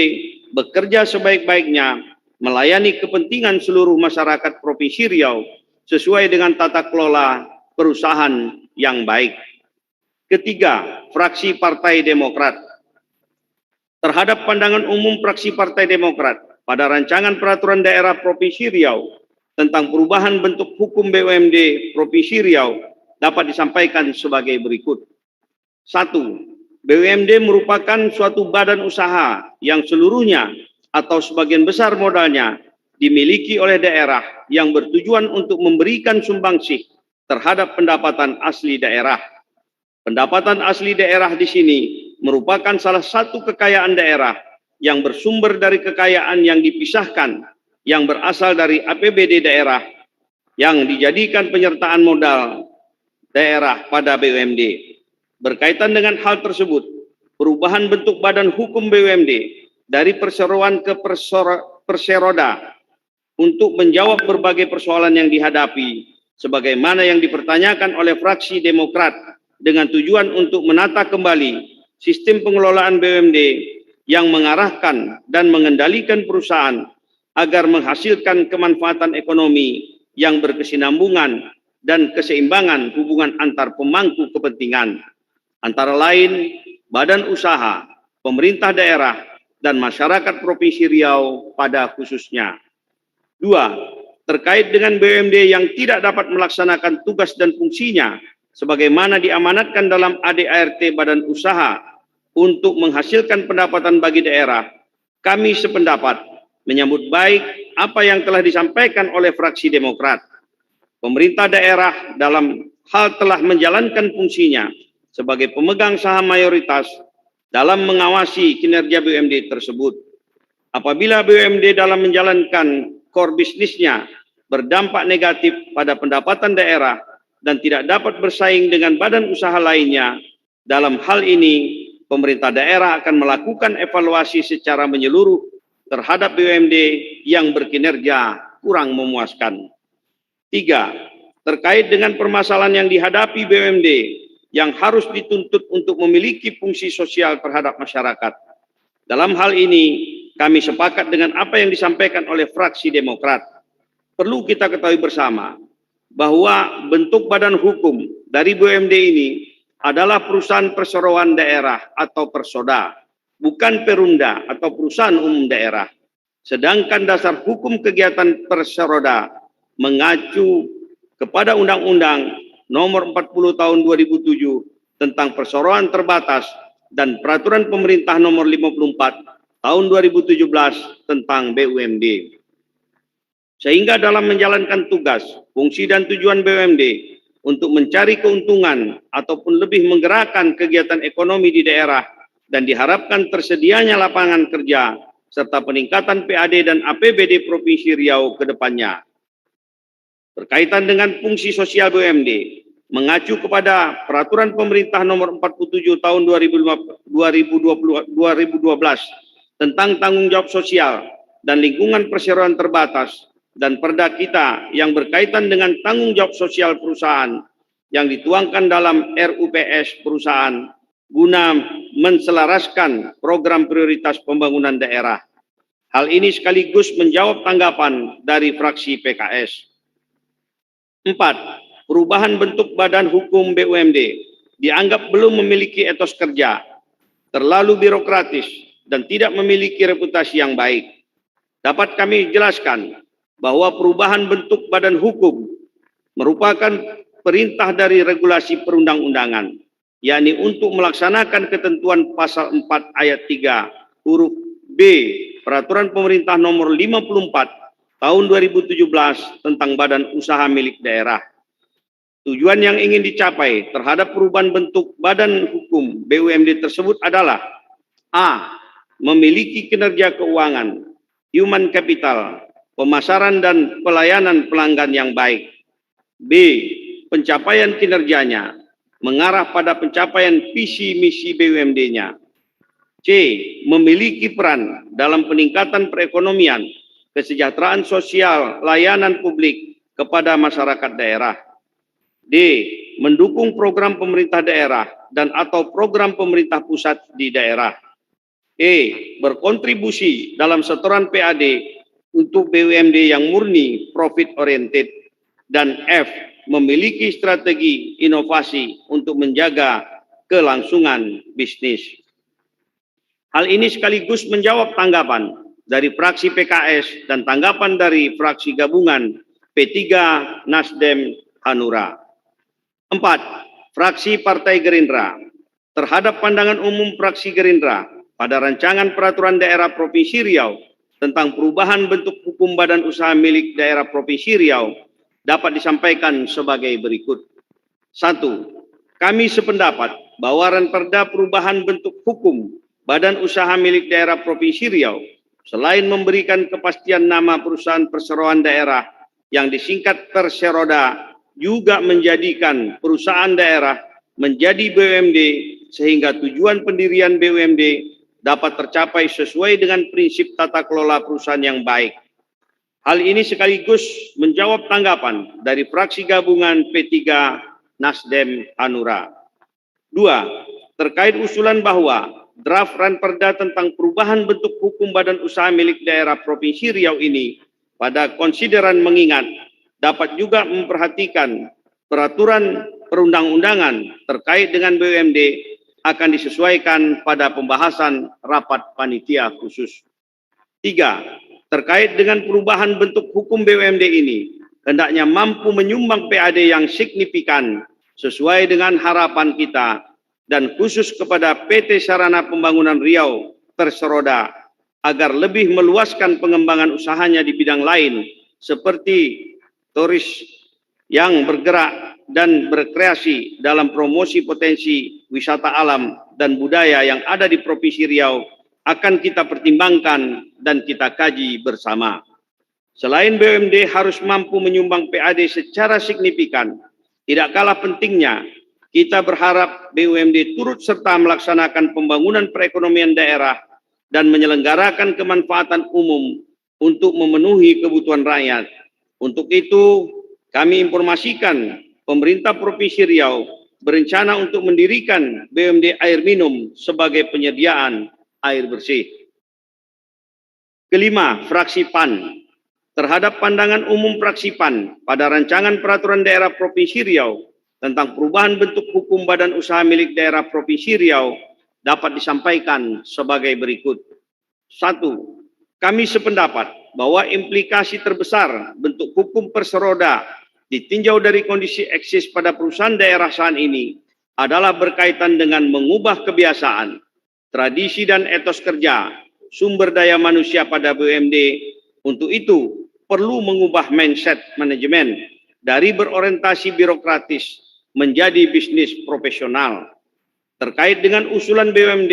bekerja sebaik-baiknya melayani kepentingan seluruh masyarakat Provinsi Riau sesuai dengan tata kelola perusahaan yang baik. Ketiga, fraksi Partai Demokrat. Terhadap pandangan umum fraksi Partai Demokrat pada rancangan peraturan daerah Provinsi Riau tentang perubahan bentuk hukum BUMD Provinsi Riau dapat disampaikan sebagai berikut. 1. BUMD merupakan suatu badan usaha yang seluruhnya atau sebagian besar modalnya dimiliki oleh daerah yang bertujuan untuk memberikan sumbangsih terhadap pendapatan asli daerah. Pendapatan asli daerah di sini merupakan salah satu kekayaan daerah yang bersumber dari kekayaan yang dipisahkan yang berasal dari APBD daerah yang dijadikan penyertaan modal daerah pada BUMD. Berkaitan dengan hal tersebut, perubahan bentuk badan hukum BUMD dari perseroan ke perseroda untuk menjawab berbagai persoalan yang dihadapi sebagaimana yang dipertanyakan oleh fraksi Demokrat dengan tujuan untuk menata kembali sistem pengelolaan BUMD yang mengarahkan dan mengendalikan perusahaan agar menghasilkan kemanfaatan ekonomi yang berkesinambungan dan keseimbangan hubungan antar pemangku kepentingan, antara lain badan usaha, pemerintah daerah, dan masyarakat Provinsi Riau pada khususnya. 2. Terkait dengan BUMD yang tidak dapat melaksanakan tugas dan fungsinya sebagaimana diamanatkan dalam ADART badan usaha untuk menghasilkan pendapatan bagi daerah, kami sependapat menyambut baik apa yang telah disampaikan oleh fraksi Demokrat. Pemerintah daerah dalam hal telah menjalankan fungsinya sebagai pemegang saham mayoritas dalam mengawasi kinerja BUMD tersebut. Apabila BUMD dalam menjalankan core bisnisnya berdampak negatif pada pendapatan daerah dan tidak dapat bersaing dengan badan usaha lainnya, dalam hal ini pemerintah daerah akan melakukan evaluasi secara menyeluruh terhadap BUMD yang berkinerja kurang memuaskan. 3. Terkait dengan permasalahan yang dihadapi BUMD yang harus dituntut untuk memiliki fungsi sosial terhadap masyarakat. Dalam hal ini, kami sepakat dengan apa yang disampaikan oleh fraksi Demokrat. Perlu kita ketahui bersama bahwa bentuk badan hukum dari BUMD ini adalah perusahaan perseroan daerah atau persoda, bukan perumda atau perusahaan umum daerah. Sedangkan dasar hukum kegiatan perseroda mengacu kepada Undang-Undang Nomor 40 Tahun 2007 tentang perseroan terbatas dan Peraturan Pemerintah Nomor 54 Tahun 2017 tentang BUMD. Sehingga dalam menjalankan tugas, fungsi dan tujuan BUMD untuk mencari keuntungan ataupun lebih menggerakkan kegiatan ekonomi di daerah dan diharapkan tersedianya lapangan kerja serta peningkatan PAD dan APBD Provinsi Riau ke depannya. Berkaitan dengan fungsi sosial BUMD, mengacu kepada Peraturan Pemerintah Nomor 47 Tahun 2012 tentang tanggung jawab sosial dan lingkungan perseroan terbatas dan Perda kita yang berkaitan dengan tanggung jawab sosial perusahaan yang dituangkan dalam RUPS perusahaan guna menselaraskan program prioritas pembangunan daerah. Hal ini sekaligus menjawab tanggapan dari fraksi PKS. 4. Perubahan bentuk badan hukum BUMD dianggap belum memiliki etos kerja, terlalu birokratis, dan tidak memiliki reputasi yang baik. Dapat kami jelaskan bahwa perubahan bentuk badan hukum merupakan perintah dari regulasi perundang-undangan, yakni untuk melaksanakan ketentuan pasal 4 ayat 3 huruf B Peraturan Pemerintah Nomor 54 Tahun 2017 tentang badan usaha milik daerah. Tujuan yang ingin dicapai terhadap perubahan bentuk badan hukum BUMD tersebut adalah A. Memiliki kinerja keuangan, human capital, pemasaran dan pelayanan pelanggan yang baik. B. Pencapaian kinerjanya mengarah pada pencapaian visi misi BUMD-nya. C. Memiliki peran dalam peningkatan perekonomian, kesejahteraan sosial, layanan publik kepada masyarakat daerah. D. Mendukung program pemerintah daerah dan atau program pemerintah pusat di daerah. E. Berkontribusi dalam setoran PAD untuk BUMD yang murni profit oriented. Dan F. Memiliki strategi inovasi untuk menjaga kelangsungan bisnis. Hal ini sekaligus menjawab tanggapan dari fraksi PKS dan tanggapan dari fraksi gabungan P3 Nasdem Hanura. 4. Fraksi Partai Gerindra terhadap pandangan umum fraksi Gerindra pada rancangan peraturan daerah Provinsi Riau tentang perubahan bentuk hukum badan usaha milik daerah Provinsi Riau dapat disampaikan sebagai berikut. 1. Kami sependapat bahwa Ranperda perubahan bentuk hukum badan usaha milik daerah Provinsi Riau selain memberikan kepastian nama perusahaan perseroan daerah yang disingkat Perseroda juga menjadikan perusahaan daerah menjadi BUMD sehingga tujuan pendirian BUMD dapat tercapai sesuai dengan prinsip tata kelola perusahaan yang baik. Hal ini sekaligus menjawab tanggapan dari fraksi gabungan P3 Nasdem Hanura. 2. Terkait usulan bahwa draft Ranperda tentang perubahan bentuk hukum badan usaha milik daerah Provinsi Riau ini pada konsideran mengingat dapat juga memperhatikan peraturan perundang-undangan terkait dengan BUMD akan disesuaikan pada pembahasan rapat panitia khusus. 3. Terkait dengan perubahan bentuk hukum BUMD ini, hendaknya mampu menyumbang PAD yang signifikan sesuai dengan harapan kita dan khusus kepada PT Sarana Pembangunan Riau Perseroda agar lebih meluaskan pengembangan usahanya di bidang lain seperti turis yang bergerak dan berkreasi dalam promosi potensi wisata alam dan budaya yang ada di Provinsi Riau akan kita pertimbangkan dan kita kaji bersama. Selain BUMD harus mampu menyumbang PAD secara signifikan, tidak kalah pentingnya kita berharap BUMD turut serta melaksanakan pembangunan perekonomian daerah dan menyelenggarakan kemanfaatan umum untuk memenuhi kebutuhan rakyat. Untuk itu, kami informasikan pemerintah Provinsi Riau berencana untuk mendirikan BUMD air minum sebagai penyediaan air bersih. Kelima, fraksi PAN terhadap pandangan umum fraksi PAN pada rancangan peraturan daerah Provinsi Riau tentang perubahan bentuk hukum badan usaha milik daerah Provinsi Riau dapat disampaikan sebagai berikut. 1. Kami sependapat bahwa implikasi terbesar bentuk hukum Perseroda ditinjau dari kondisi eksis pada perusahaan daerah saat ini adalah berkaitan dengan mengubah kebiasaan, tradisi dan etos kerja, sumber daya manusia pada BUMD. Untuk itu, perlu mengubah mindset manajemen dari berorientasi birokratis menjadi bisnis profesional. Terkait dengan usulan BUMD,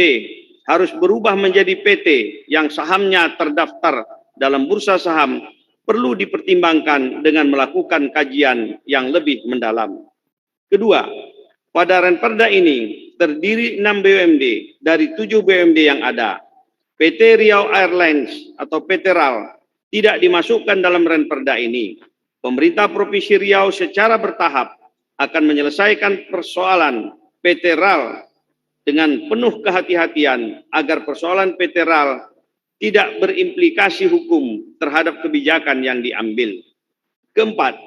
harus berubah menjadi PT yang sahamnya terdaftar dalam bursa saham, perlu dipertimbangkan dengan melakukan kajian yang lebih mendalam. Kedua, pada Ranperda ini terdiri 6 BUMD dari 7 BUMD yang ada. PT Riau Airlines atau PT RAL tidak dimasukkan dalam Ranperda ini. Pemerintah Provinsi Riau secara bertahap akan menyelesaikan persoalan PT RAL dengan penuh kehati-hatian agar persoalan PT RAL tidak berimplikasi hukum terhadap kebijakan yang diambil. Keempat,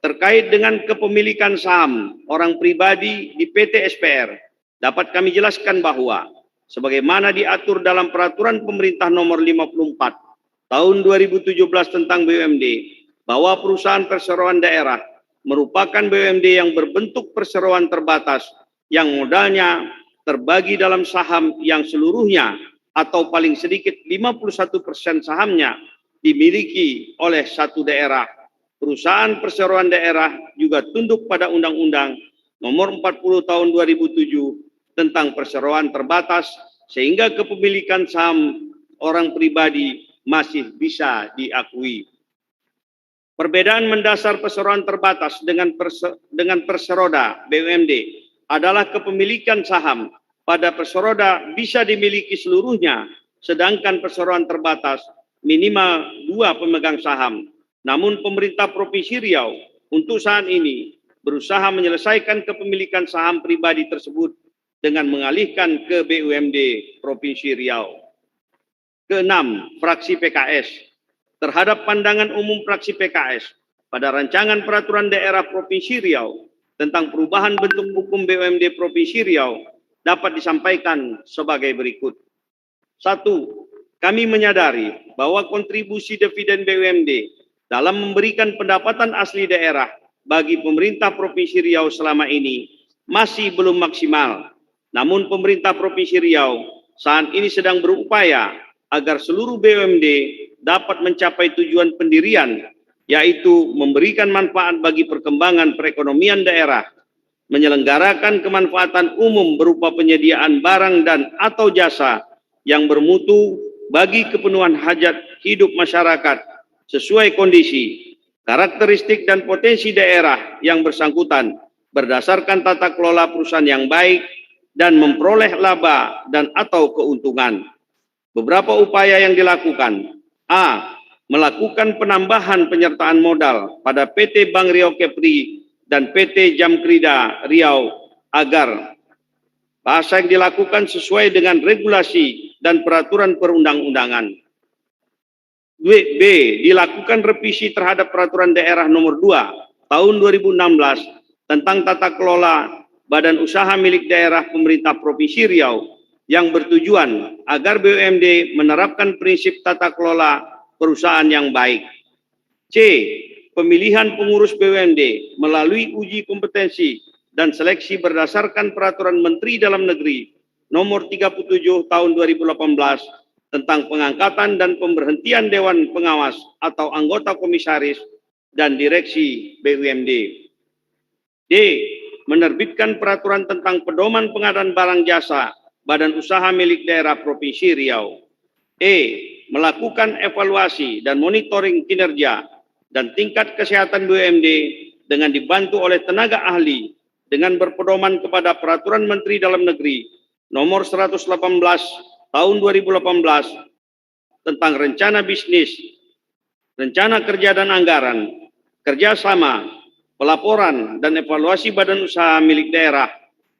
terkait dengan kepemilikan saham orang pribadi di PT SPR, dapat kami jelaskan bahwa sebagaimana diatur dalam Peraturan Pemerintah Nomor 54 Tahun 2017 tentang BUMD, bahwa perusahaan perseroan daerah merupakan BUMD yang berbentuk perseroan terbatas yang modalnya terbagi dalam saham yang seluruhnya atau paling sedikit 51% sahamnya dimiliki oleh satu daerah. Perusahaan perseroan daerah juga tunduk pada Undang-Undang Nomor 40 Tahun 2007 tentang perseroan terbatas, sehingga kepemilikan saham orang pribadi masih bisa diakui. Perbedaan mendasar perseroan terbatas dengan perseroda BUMD adalah kepemilikan saham pada Persoroda bisa dimiliki seluruhnya, sedangkan perseroan terbatas minimal 2 pemegang saham. Namun pemerintah Provinsi Riau untuk saat ini berusaha menyelesaikan kepemilikan saham pribadi tersebut dengan mengalihkan ke BUMD Provinsi Riau. Keenam, fraksi PKS. Terhadap pandangan umum fraksi PKS pada rancangan peraturan daerah Provinsi Riau tentang perubahan bentuk hukum BUMD Provinsi Riau dapat disampaikan sebagai berikut. 1. Kami menyadari bahwa kontribusi dividen BUMD dalam memberikan pendapatan asli daerah bagi pemerintah Provinsi Riau selama ini masih belum maksimal. Namun pemerintah Provinsi Riau saat ini sedang berupaya agar seluruh BUMD dapat mencapai tujuan pendirian, yaitu memberikan manfaat bagi perkembangan perekonomian daerah, menyelenggarakan kemanfaatan umum berupa penyediaan barang dan atau jasa yang bermutu bagi kepenuhan hajat hidup masyarakat sesuai kondisi, karakteristik dan potensi daerah yang bersangkutan berdasarkan tata kelola perusahaan yang baik dan memperoleh laba dan atau keuntungan. Beberapa upaya yang dilakukan. A. Melakukan penambahan penyertaan modal pada PT Bank Riau Kepri dan PT Jamkrida Riau agar bahasa yang dilakukan sesuai dengan regulasi dan peraturan perundang-undangan. B. Dilakukan revisi terhadap peraturan daerah nomor 2 tahun 2016 tentang tata kelola badan usaha milik daerah pemerintah Provinsi Riau yang bertujuan agar BUMD menerapkan prinsip tata kelola perusahaan yang baik. C. Pemilihan pengurus BUMD melalui uji kompetensi dan seleksi berdasarkan peraturan Menteri Dalam Negeri nomor 37 tahun 2018 tentang pengangkatan dan pemberhentian Dewan Pengawas atau anggota komisaris dan direksi BUMD. D. Menerbitkan peraturan tentang pedoman pengadaan barang jasa badan usaha milik daerah Provinsi Riau. E. Melakukan evaluasi dan monitoring kinerja dan tingkat kesehatan BUMD dengan dibantu oleh tenaga ahli dengan berpedoman kepada peraturan Menteri Dalam Negeri nomor 118 tahun 2018 tentang rencana bisnis, rencana kerja dan anggaran, kerjasama, pelaporan dan evaluasi badan usaha milik daerah,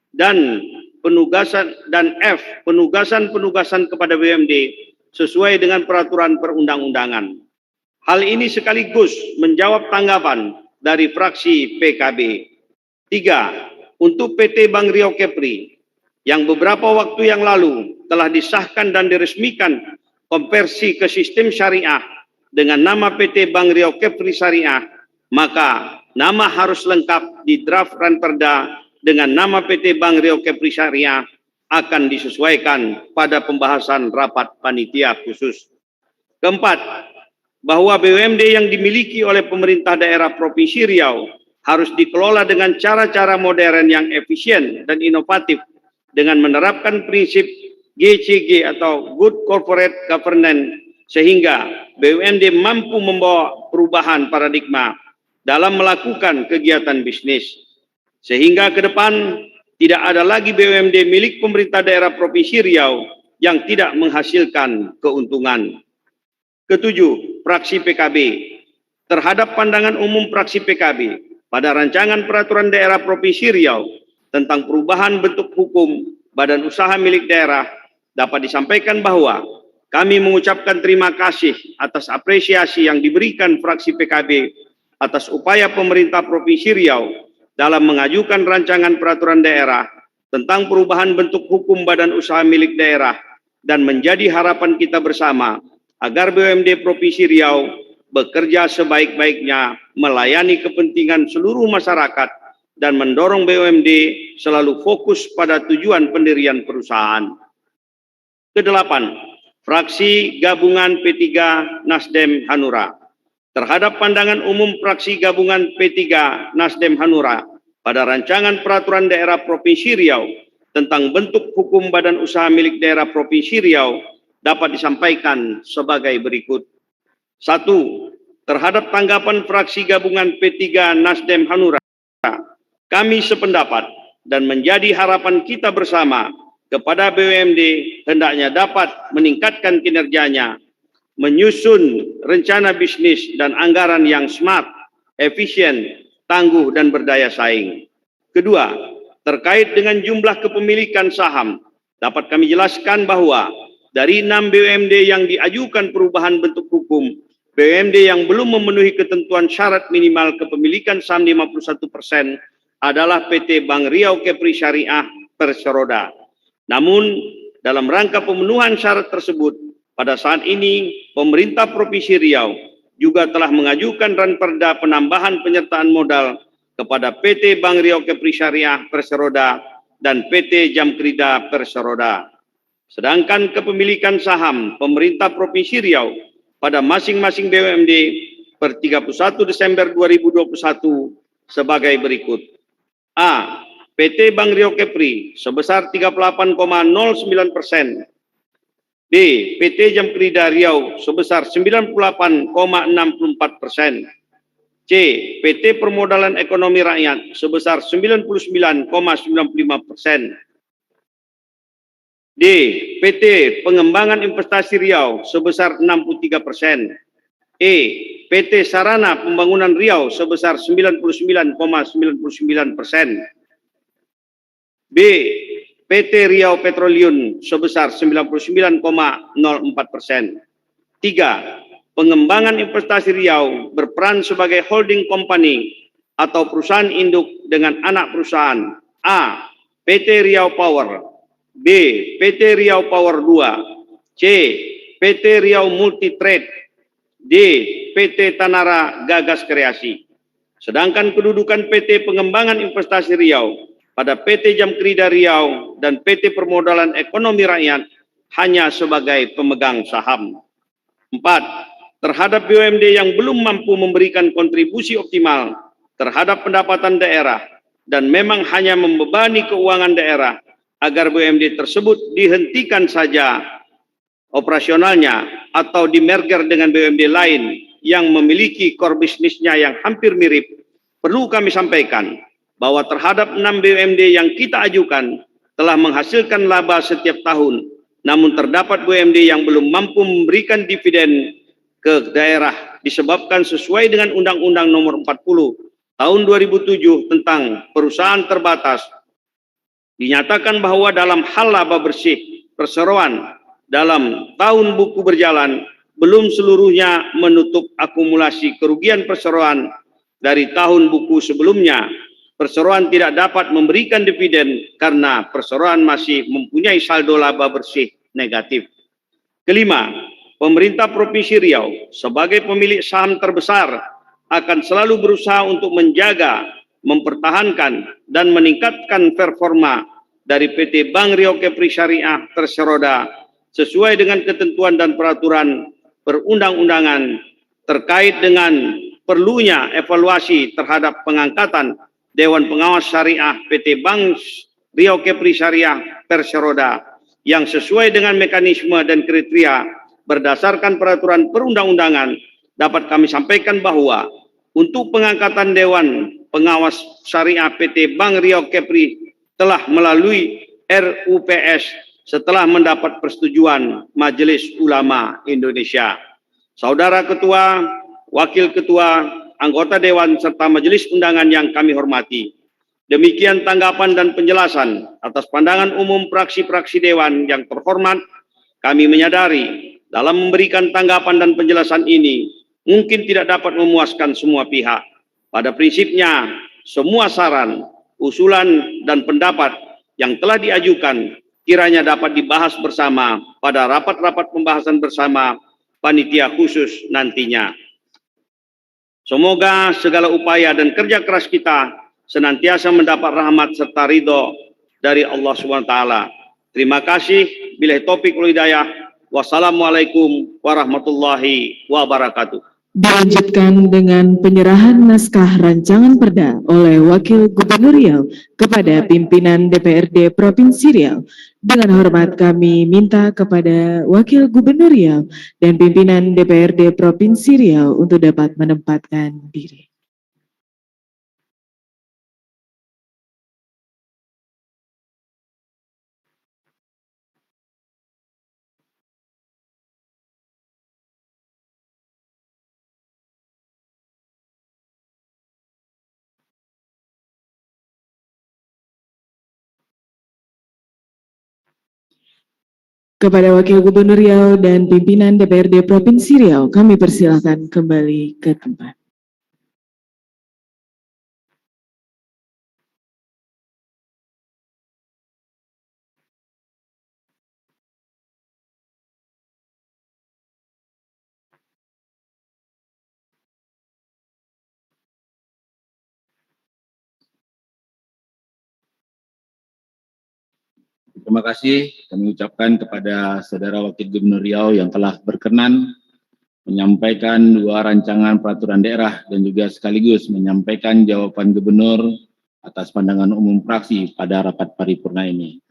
dan penugasan, dan F. Penugasan kepada BUMD sesuai dengan peraturan perundang-undangan. Hal ini sekaligus menjawab tanggapan dari fraksi PKB. 3. Untuk PT Bank Riau Kepri yang beberapa waktu yang lalu telah disahkan dan diresmikan konversi ke sistem syariah dengan nama PT Bank Riau Kepri Syariah, maka nama harus lengkap di draft ranperda dengan nama PT Bank Riau Kepri Syariah akan disesuaikan pada pembahasan rapat panitia khusus. Keempat, bahwa BUMD yang dimiliki oleh pemerintah daerah Provinsi Riau harus dikelola dengan cara-cara modern yang efisien dan inovatif dengan menerapkan prinsip GCG atau Good Corporate Governance sehingga BUMD mampu membawa perubahan paradigma dalam melakukan kegiatan bisnis. Sehingga ke depan tidak ada lagi BUMD milik pemerintah daerah Provinsi Riau yang tidak menghasilkan keuntungan. Ketujuh, fraksi PKB. Terhadap pandangan umum fraksi PKB pada rancangan peraturan daerah Provinsi Riau tentang perubahan bentuk hukum badan usaha milik daerah dapat disampaikan bahwa kami mengucapkan terima kasih atas apresiasi yang diberikan fraksi PKB atas upaya pemerintah Provinsi Riau dalam mengajukan rancangan peraturan daerah tentang perubahan bentuk hukum badan usaha milik daerah dan menjadi harapan kita bersama agar BUMD Provinsi Riau bekerja sebaik-baiknya melayani kepentingan seluruh masyarakat dan mendorong BUMD selalu fokus pada tujuan pendirian perusahaan. Kedelapan, fraksi gabungan P3 Nasdem Hanura. Terhadap pandangan umum fraksi gabungan P3 Nasdem Hanura pada rancangan peraturan daerah Provinsi Riau tentang bentuk hukum badan usaha milik daerah Provinsi Riau dapat disampaikan sebagai berikut. 1. Terhadap tanggapan fraksi gabungan P3 Nasdem Hanura, kami sependapat dan menjadi harapan kita bersama kepada BUMD hendaknya dapat meningkatkan kinerjanya, menyusun rencana bisnis dan anggaran yang smart, efisien, tangguh, dan berdaya saing. Kedua, terkait dengan jumlah kepemilikan saham, dapat kami jelaskan bahwa dari 6 BUMD yang diajukan perubahan bentuk hukum, BUMD yang belum memenuhi ketentuan syarat minimal kepemilikan saham 51% adalah PT Bank Riau Kepri Syariah Perseroda. Namun, dalam rangka pemenuhan syarat tersebut, pada saat ini pemerintah Provinsi Riau juga telah mengajukan ranperda penambahan penyertaan modal kepada PT Bank Riau Kepri Syariah Perseroda dan PT Jamkrida Perseroda. Sedangkan kepemilikan saham pemerintah Provinsi Riau pada masing-masing BUMD per 31 Desember 2021 sebagai berikut. A. PT Bank Riau Kepri sebesar 38,09%. B. PT Jamkrida Riau sebesar 98,64%. C. PT Permodalan Ekonomi Rakyat sebesar 99,95%. D. PT Pengembangan Investasi Riau sebesar 63%. E. PT Sarana Pembangunan Riau sebesar 99,99%. B. PT Riau Petroleum sebesar 99,04%. 3. Pengembangan Investasi Riau berperan sebagai holding company atau perusahaan induk dengan anak perusahaan. A. PT Riau Power. B. PT Riau Power 2. C. PT Riau Multi Trade. D. PT Tanara Gagas Kreasi. Sedangkan kedudukan PT Pengembangan Investasi Riau pada PT Jamkrida Riau dan PT Permodalan Ekonomi Rakyat hanya sebagai pemegang saham. 4. Terhadap BUMD yang belum mampu memberikan kontribusi optimal terhadap pendapatan daerah dan memang hanya membebani keuangan daerah, agar BUMD tersebut dihentikan saja operasionalnya atau dimerger dengan BUMD lain yang memiliki core bisnisnya yang hampir mirip, perlu kami sampaikan bahwa terhadap 6 BUMD yang kita ajukan telah menghasilkan laba setiap tahun, namun terdapat BUMD yang belum mampu memberikan dividen ke daerah disebabkan sesuai dengan Undang-Undang Nomor 40 Tahun 2007 tentang perusahaan terbatas, dinyatakan bahwa dalam hal laba bersih perseroan dalam tahun buku berjalan belum seluruhnya menutup akumulasi kerugian perseroan dari tahun buku sebelumnya. Perseroan tidak dapat memberikan dividen karena perseroan masih mempunyai saldo laba bersih negatif. Kelima, pemerintah Provinsi Riau sebagai pemilik saham terbesar akan selalu berusaha untuk menjaga, mempertahankan, dan meningkatkan performa dari PT Bank Riau Kepri Syariah Perseroda sesuai dengan ketentuan dan peraturan perundang-undangan terkait dengan perlunya evaluasi terhadap pengangkatan Dewan Pengawas Syariah PT Bank Riau Kepri Syariah Perseroda yang sesuai dengan mekanisme dan kriteria berdasarkan peraturan perundang-undangan. Dapat kami sampaikan bahwa untuk pengangkatan Dewan Pengawas Syariah PT Bank Riau Kepri telah melalui RUPS setelah mendapat persetujuan Majelis Ulama Indonesia. Saudara Ketua, Wakil Ketua, anggota Dewan serta Majelis Undangan yang kami hormati, demikian tanggapan dan penjelasan atas pandangan umum fraksi-fraksi Dewan yang terhormat. Kami menyadari dalam memberikan tanggapan dan penjelasan ini mungkin tidak dapat memuaskan semua pihak. Pada prinsipnya, semua saran, usulan, dan pendapat yang telah diajukan kiranya dapat dibahas bersama pada rapat-rapat pembahasan bersama panitia khusus nantinya. Semoga segala upaya dan kerja keras kita senantiasa mendapat rahmat serta ridho dari Allah SWT. Terima kasih. Billahi taufiq wal hidayah. Wassalamualaikum warahmatullahi wabarakatuh. Dilanjutkan dengan penyerahan naskah rancangan perda oleh Wakil Gubernur Riau kepada pimpinan DPRD Provinsi Riau. Dengan hormat kami minta kepada Wakil Gubernur Riau dan pimpinan DPRD Provinsi Riau untuk dapat menempatkan diri. Kepada Wakil Gubernur Riau dan pimpinan DPRD Provinsi Riau, kami persilakan kembali ke tempat. Terima kasih kami ucapkan kepada Saudara Wakil Gubernur Riau yang telah berkenan menyampaikan dua rancangan peraturan daerah dan juga sekaligus menyampaikan jawaban Gubernur atas pandangan umum fraksi pada rapat paripurna ini.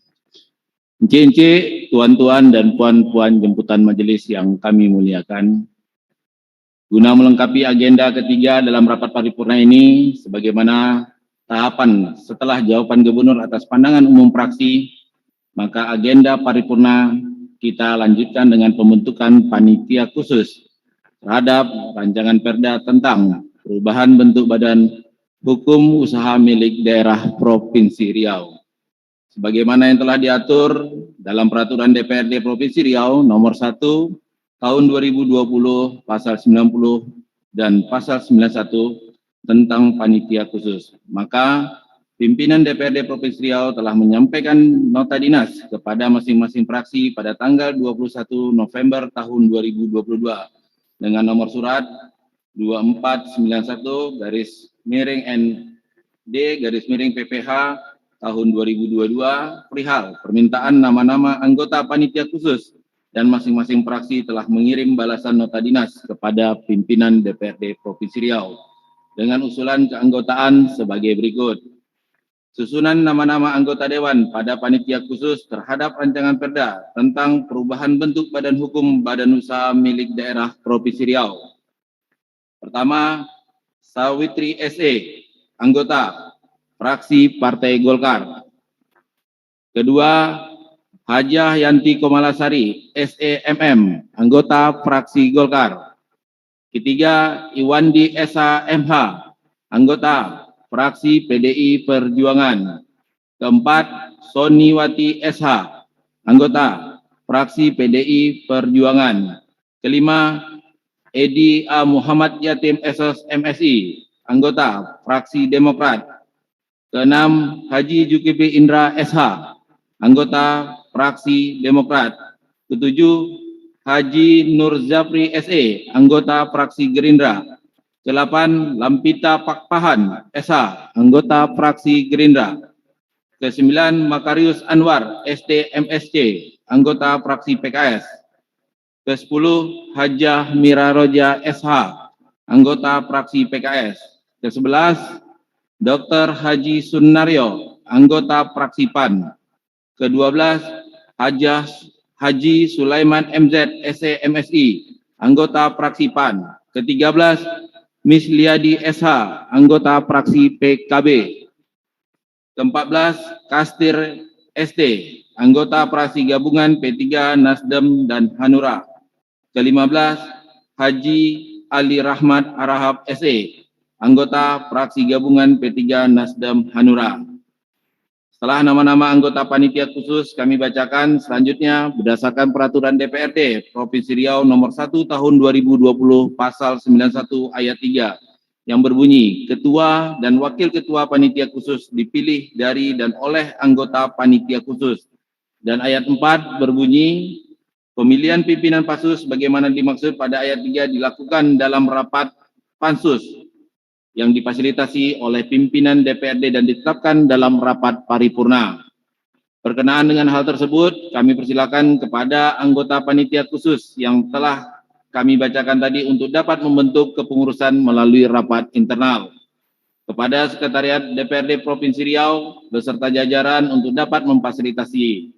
Encik-encik, tuan-tuan dan puan-puan jemputan majelis yang kami muliakan, guna melengkapi agenda ketiga dalam rapat paripurna ini, sebagaimana tahapan setelah jawaban Gubernur atas pandangan umum fraksi, maka agenda paripurna kita lanjutkan dengan pembentukan panitia khusus terhadap rancangan perda tentang perubahan bentuk badan hukum usaha milik daerah Provinsi Riau. Sebagaimana yang telah diatur dalam Peraturan DPRD Provinsi Riau Nomor 1 Tahun 2020 Pasal 90 dan Pasal 91 tentang panitia khusus. Maka pimpinan DPRD Provinsi Riau telah menyampaikan nota dinas kepada masing-masing fraksi pada tanggal 21 November tahun 2022 dengan nomor surat 2491-ND-PPH tahun 2022 perihal permintaan nama-nama anggota panitia khusus dan masing-masing fraksi telah mengirim balasan nota dinas kepada pimpinan DPRD Provinsi Riau dengan usulan keanggotaan sebagai berikut. Susunan nama-nama anggota Dewan pada panitia khusus terhadap rancangan perda tentang perubahan bentuk badan hukum badan usaha milik daerah Provinsi Riau. Pertama, Sawitri S.E., anggota fraksi Partai Golkar. Kedua, Hajah Yanti Komalasari, SEMM, anggota fraksi Golkar. Ketiga, Iwandi Esa MH, anggota fraksi PDI Perjuangan. Keempat, Soniwati SH, anggota fraksi PDI Perjuangan. Kelima, Edi A. Muhammad Yatim SOS MSI, anggota fraksi Demokrat. Keenam, Haji Zulkifli Indra SH, anggota fraksi Demokrat. Ketujuh, Haji Nur Zafri SE, anggota fraksi Gerindra. Kedelapan, Lampita Pakpahan SH, anggota fraksi Gerindra. Kesembilan, Makarius Anwar ST MSC, anggota fraksi PKS. Kesepuluh, Hajah Mira Roja SH, anggota fraksi PKS. Kesebelas, Dr. Haji Sunnaryo, anggota fraksi PAN. Ke-12, Haji Sulaiman MZ SE MSI, anggota fraksi PAN. Ke-13, Miss Liadi SH, anggota fraksi PKB. Ke-14, Kastir ST, anggota fraksi gabungan P3, Nasdem, dan Hanura. Ke-15, Haji Ali Rahmat Arahab SE, anggota fraksi gabungan P3, Nasdem, Hanura. Setelah nama-nama anggota panitia khusus kami bacakan, selanjutnya berdasarkan Peraturan DPRD Provinsi Riau Nomor 1 Tahun 2020 Pasal 91 Ayat 3 yang berbunyi, Ketua dan Wakil Ketua Panitia Khusus dipilih dari dan oleh anggota panitia khusus. Dan ayat 4 berbunyi, pemilihan pimpinan pansus bagaimana dimaksud pada ayat 3 dilakukan dalam rapat pansus yang difasilitasi oleh pimpinan DPRD dan ditetapkan dalam rapat paripurna. Berkenaan dengan hal tersebut, kami persilakan kepada anggota panitia khusus yang telah kami bacakan tadi untuk dapat membentuk kepengurusan melalui rapat internal. Kepada Sekretariat DPRD Provinsi Riau beserta jajaran untuk dapat memfasilitasi.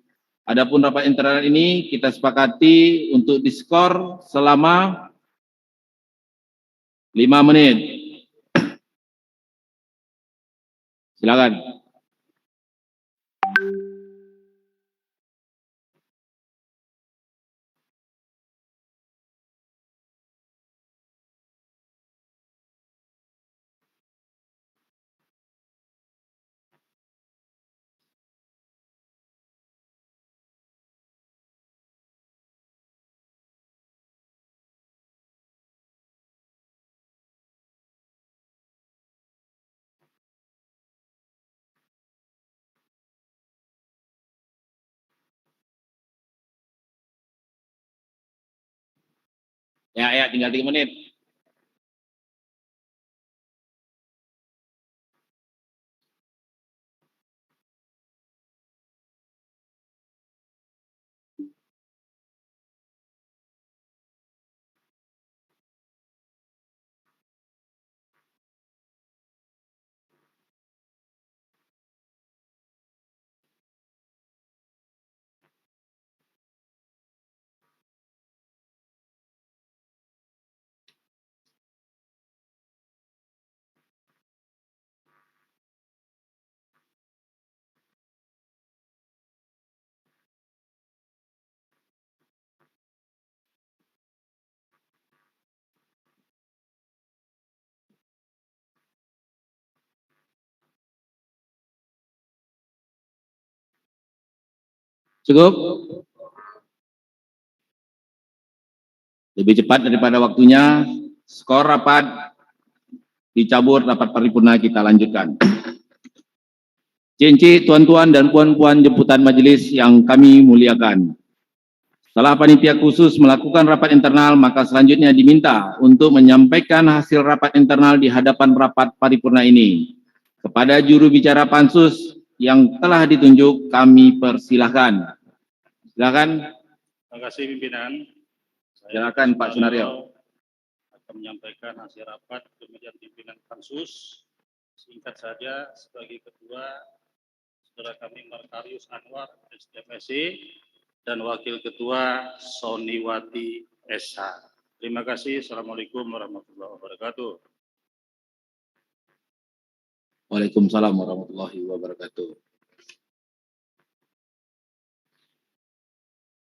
Adapun rapat internal ini kita sepakati untuk diskor selama 5 menit. Silakan. Ya, tinggal 3 menit. Cukup? Lebih cepat daripada waktunya, skor rapat dicabut, rapat paripurna kita lanjutkan. Cincin tuan-tuan dan puan-puan jemputan majelis yang kami muliakan. Setelah panitia khusus melakukan rapat internal, maka selanjutnya diminta untuk menyampaikan hasil rapat internal di hadapan rapat paripurna ini. Kepada juru bicara Pansus yang telah ditunjuk, kami persilahkan. Silakan. Terima kasih pimpinan. Silakan Pak Sunario. Akan menyampaikan hasil rapat kemudian pimpinan Pansus. Singkat saja, sebagai ketua saudara kami Markarius Anwar STMSI dan wakil ketua Soniwati SH. Terima kasih. Assalamualaikum warahmatullahi wabarakatuh. Waalaikumsalam warahmatullahi wabarakatuh.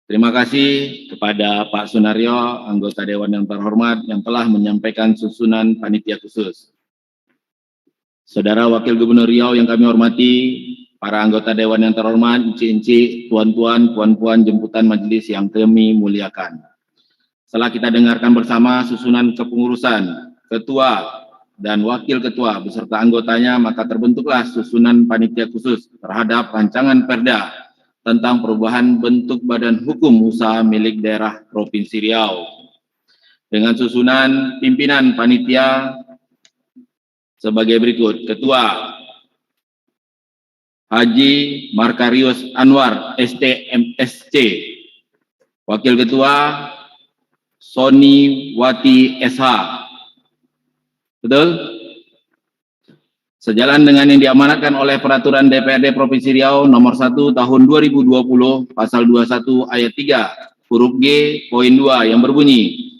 Terima kasih kepada Pak Sunario, anggota Dewan yang terhormat yang telah menyampaikan susunan panitia khusus. Saudara Wakil Gubernur Riau yang kami hormati, para anggota Dewan yang terhormat, inci-inci, tuan-tuan, puan-puan, jemputan majelis yang kami muliakan. Setelah kita dengarkan bersama susunan kepengurusan, ketua, dan wakil ketua beserta anggotanya, maka terbentuklah susunan panitia khusus terhadap rancangan perda tentang perubahan bentuk badan hukum usaha milik daerah Provinsi Riau. Dengan susunan pimpinan panitia sebagai berikut. Ketua Haji Markarius Anwar STMSC. Wakil Ketua Soniwati SH. Betul? Sejalan dengan yang diamanatkan oleh Peraturan DPRD Provinsi Riau nomor 1 tahun 2020 pasal 21 ayat 3 huruf G poin 2 yang berbunyi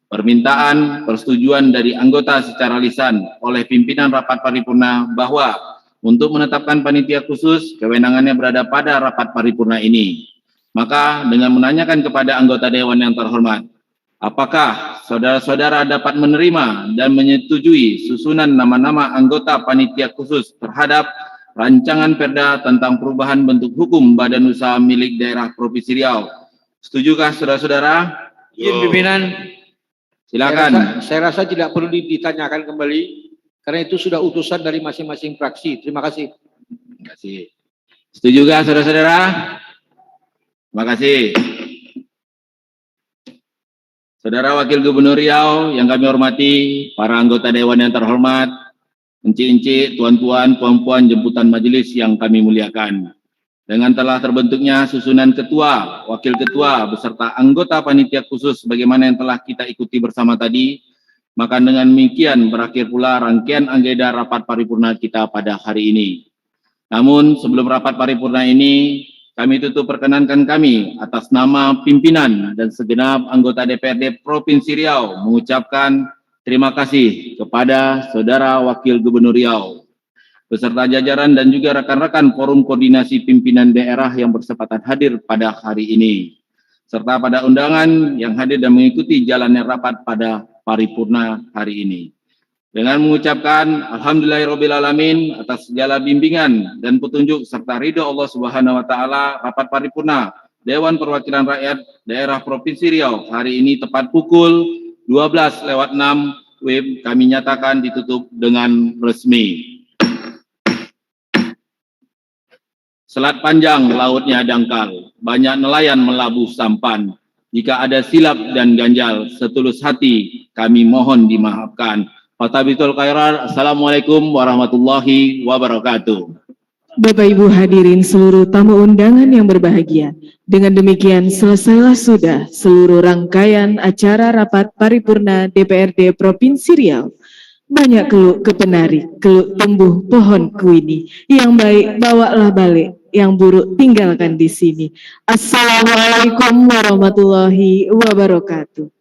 permintaan persetujuan dari anggota secara lisan oleh pimpinan rapat paripurna bahwa untuk menetapkan panitia khusus kewenangannya berada pada rapat paripurna ini. Maka dengan menanyakan kepada anggota Dewan yang terhormat, apakah saudara-saudara dapat menerima dan menyetujui susunan nama-nama anggota panitia khusus terhadap rancangan perda tentang perubahan bentuk hukum badan usaha milik daerah Provinsi Riau? Setujukah saudara-saudara? Izin pimpinan. Silakan. Saya rasa tidak perlu ditanyakan kembali karena itu sudah utusan dari masing-masing fraksi. Terima kasih. Terima kasih. Setujukah saudara-saudara? Terima kasih. Saudara Wakil Gubernur Riau yang kami hormati, para anggota Dewan yang terhormat, enci-enci, tuan-tuan, puan-puan, jemputan majelis yang kami muliakan. Dengan telah terbentuknya susunan ketua, wakil ketua, beserta anggota panitia khusus sebagaimana yang telah kita ikuti bersama tadi, maka dengan demikian berakhir pula rangkaian agenda rapat paripurna kita pada hari ini. Namun sebelum rapat paripurna ini, kami tutup perkenankan kami atas nama pimpinan dan segenap anggota DPRD Provinsi Riau mengucapkan terima kasih kepada Saudara Wakil Gubernur Riau beserta jajaran dan juga rekan-rekan forum koordinasi pimpinan daerah yang bersempatan hadir pada hari ini, serta pada undangan yang hadir dan mengikuti jalannya rapat pada paripurna hari ini. Dengan mengucapkan alhamdulillahirrabbilalamin atas segala bimbingan dan petunjuk serta ridho Allah Subhanahu wa taala, rapat paripurna Dewan Perwakilan Rakyat Daerah Provinsi Riau hari ini tepat pukul 12:06 WIB kami nyatakan ditutup dengan resmi. Selat panjang lautnya dangkal, banyak nelayan melabuh sampan, Jika ada silap dan ganjal, setulus hati kami mohon dimaafkan. Fatabitul khairat. Assalamualaikum warahmatullahi wabarakatuh. Bapak Ibu hadirin seluruh tamu undangan yang berbahagia. Dengan demikian selesailah sudah seluruh rangkaian acara rapat paripurna DPRD Provinsi Riau. Banyak keluk kepenari, keluk tumbuh pohon kuini. Yang baik bawalah balik, yang buruk tinggalkan di sini. Assalamualaikum warahmatullahi wabarakatuh.